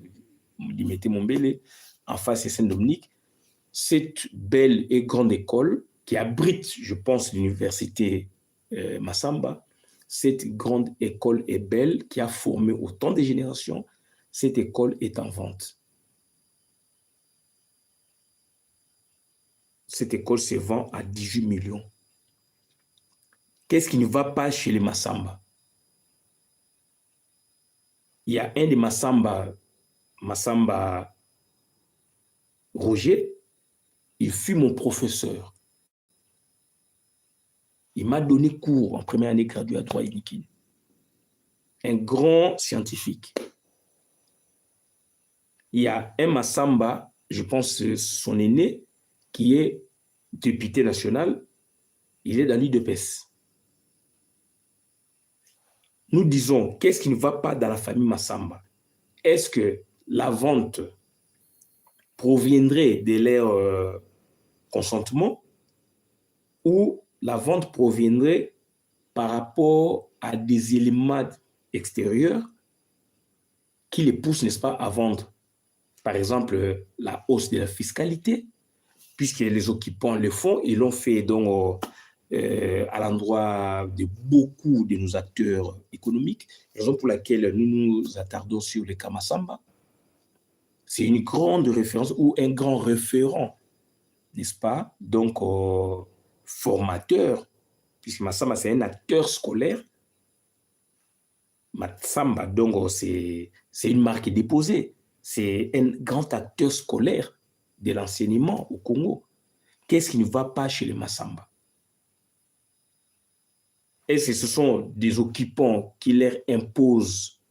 Limete Mombele, en face c'est Saint-Dominique. Cette belle et grande école qui abrite, je pense, l'université Massamba, cette grande école est belle, qui a formé autant de générations. Cette école est en vente. Cette école se vend à 18 millions. Qu'est-ce qui ne va pas chez les Massamba? Il y a un des Massamba Roger, il fut mon professeur. Il m'a donné cours en première année graduée à droit et Nikine. Un grand scientifique. Il y a un Massamba, je pense son aîné, qui est député national, il est dans l'UDPS. Nous disons, qu'est-ce qui ne va pas dans la famille Massamba? Est-ce que la vente proviendrait de leur consentement ou la vente proviendrait par rapport à des éléments extérieurs qui les poussent, n'est-ce pas, à vendre? Par exemple, la hausse de la fiscalité, puisque les occupants le font, ils l'ont fait donc à l'endroit de beaucoup de nos acteurs économiques, raison pour laquelle nous nous attardons sur le cas Massamba. C'est une grande référence ou un grand référent, n'est-ce pas? Donc, formateur, puisque Massamba, c'est un acteur scolaire. Massamba, donc, c'est une marque déposée. C'est un grand acteur scolaire de l'enseignement au Congo, Qu'est-ce qui ne va pas chez les Massamba? Est-ce que ce sont des occupants qui leur imposent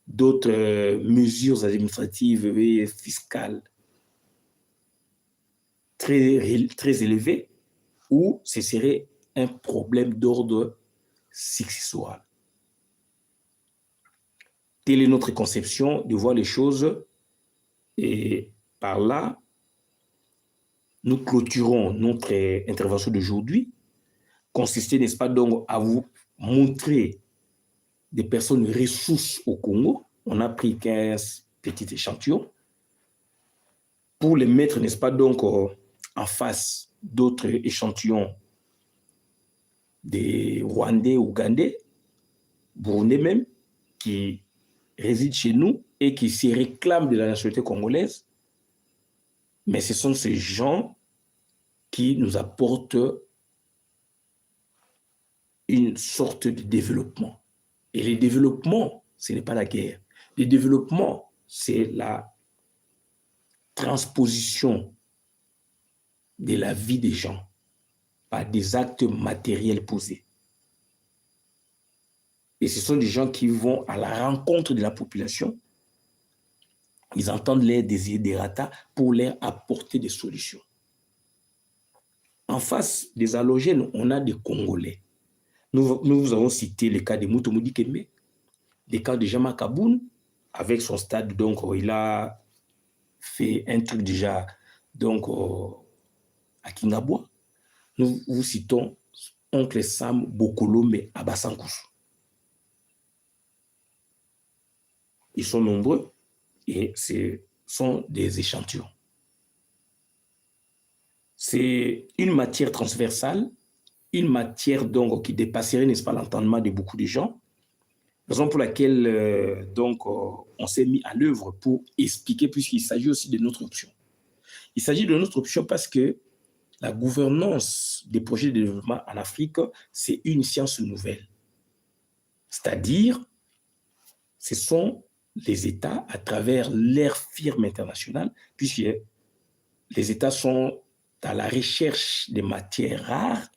d'autres mesures administratives et fiscales très élevées, ou ce serait un problème d'ordre successoral? Telle est notre conception de voir les choses, et par là, nous clôturons notre intervention d'aujourd'hui, consistait, n'est-ce pas, donc à vous montrer des personnes ressources au Congo. On a pris 15 petits échantillons pour les mettre, n'est-ce pas, donc en face d'autres échantillons des Rwandais, Ougandais, Burundais même, qui résident chez nous et qui se réclament de la nationalité congolaise. Mais ce sont ces gens qui nous apportent une sorte de développement. Et le développement, ce n'est pas la guerre. Le développement, c'est la transposition de la vie des gens par des actes matériels posés. Et ce sont des gens qui vont à la rencontre de la population. Ils entendent les desiderata pour leur apporter des solutions. En face des allogènes, on a des Congolais. Nous avons cité le cas de Mutomudi Kembe, le cas de Jama Kaboun, avec son stade, donc il a fait un truc déjà donc, à Kingaboua. Nous vous citons Oncle Sam Bokolombe à Bassankousou. Ils sont nombreux et ce sont des échantillons. C'est une matière transversale, une matière donc qui dépasserait, n'est-ce pas, l'entendement de beaucoup de gens, raison pour laquelle donc on s'est mis à l'œuvre pour expliquer, puisqu'il s'agit aussi de notre option. Il s'agit de notre option parce que la gouvernance des projets de développement en Afrique, c'est une science nouvelle. C'est-à-dire, ce sont les États, à travers leurs firmes internationales, puisque les États sont à la recherche des matières rares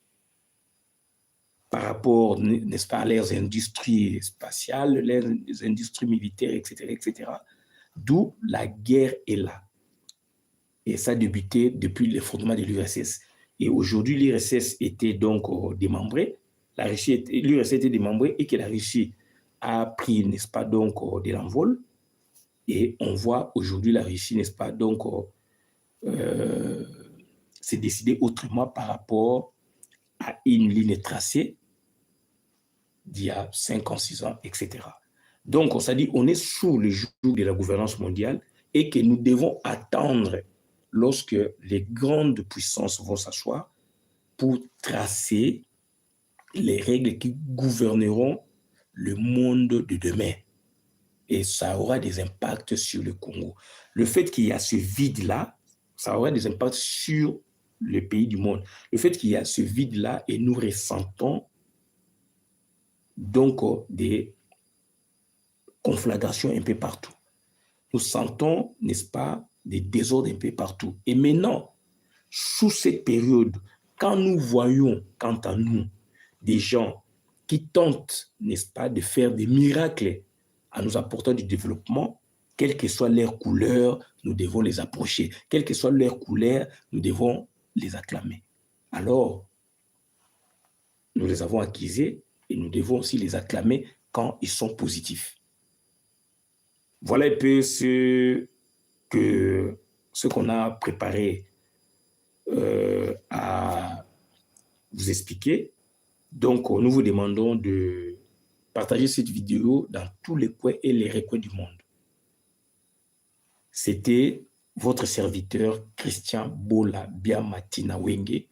par rapport, n'est-ce pas, à leurs industries spatiales, les industries militaires, etc. D'où la guerre est là. Et ça a débuté depuis le fondement de l'URSS. Et aujourd'hui, l'URSS était donc démembrée. L'URSS était démembrée et que la Russie a pris, n'est-ce pas, donc de l'envol. Et on voit aujourd'hui la Russie, n'est-ce pas, donc s'est décidé autrement par rapport à une ligne tracée d'il y a 5 ans, 6 ans, etc. Donc, on s'est dit, on est sous le joug de la gouvernance mondiale et que nous devons attendre lorsque les grandes puissances vont s'asseoir pour tracer les règles qui gouverneront le monde de demain. Et ça aura des impacts sur le Congo. Le fait qu'il y a ce vide-là, ça aura des impacts sur les pays du monde. Le fait qu'il y a ce vide-là et nous ressentons donc des conflagrations un peu partout. Nous sentons, n'est-ce pas, des désordres un peu partout. Et maintenant, sous cette période, quand nous voyons, quant à nous, des gens qui tentent, n'est-ce pas, de faire des miracles en nous apportant du développement, quelle que soit leur couleur, nous devons les approcher. Quelle que soit leur couleur, nous devons les acclamer. Alors, nous les avons acquisés et nous devons aussi les acclamer quand ils sont positifs. Voilà un peu ce qu'on a préparé à vous expliquer. Donc, nous vous demandons de partager cette vidéo dans tous les coins et les recoins du monde. C'était votre serviteur Christian Bola Biamatina Wenge,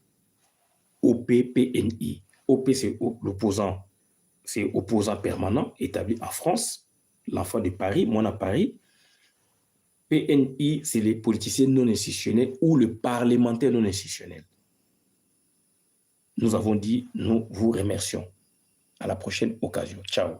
OPPNI. OP, c'est l'opposant, c'est opposant permanent établi en France, l'enfant de Paris, moi à Paris. PNI, c'est les politiciens non institutionnels ou le parlementaire non institutionnel. Nous avons dit, nous vous remercions. À la prochaine occasion. Ciao.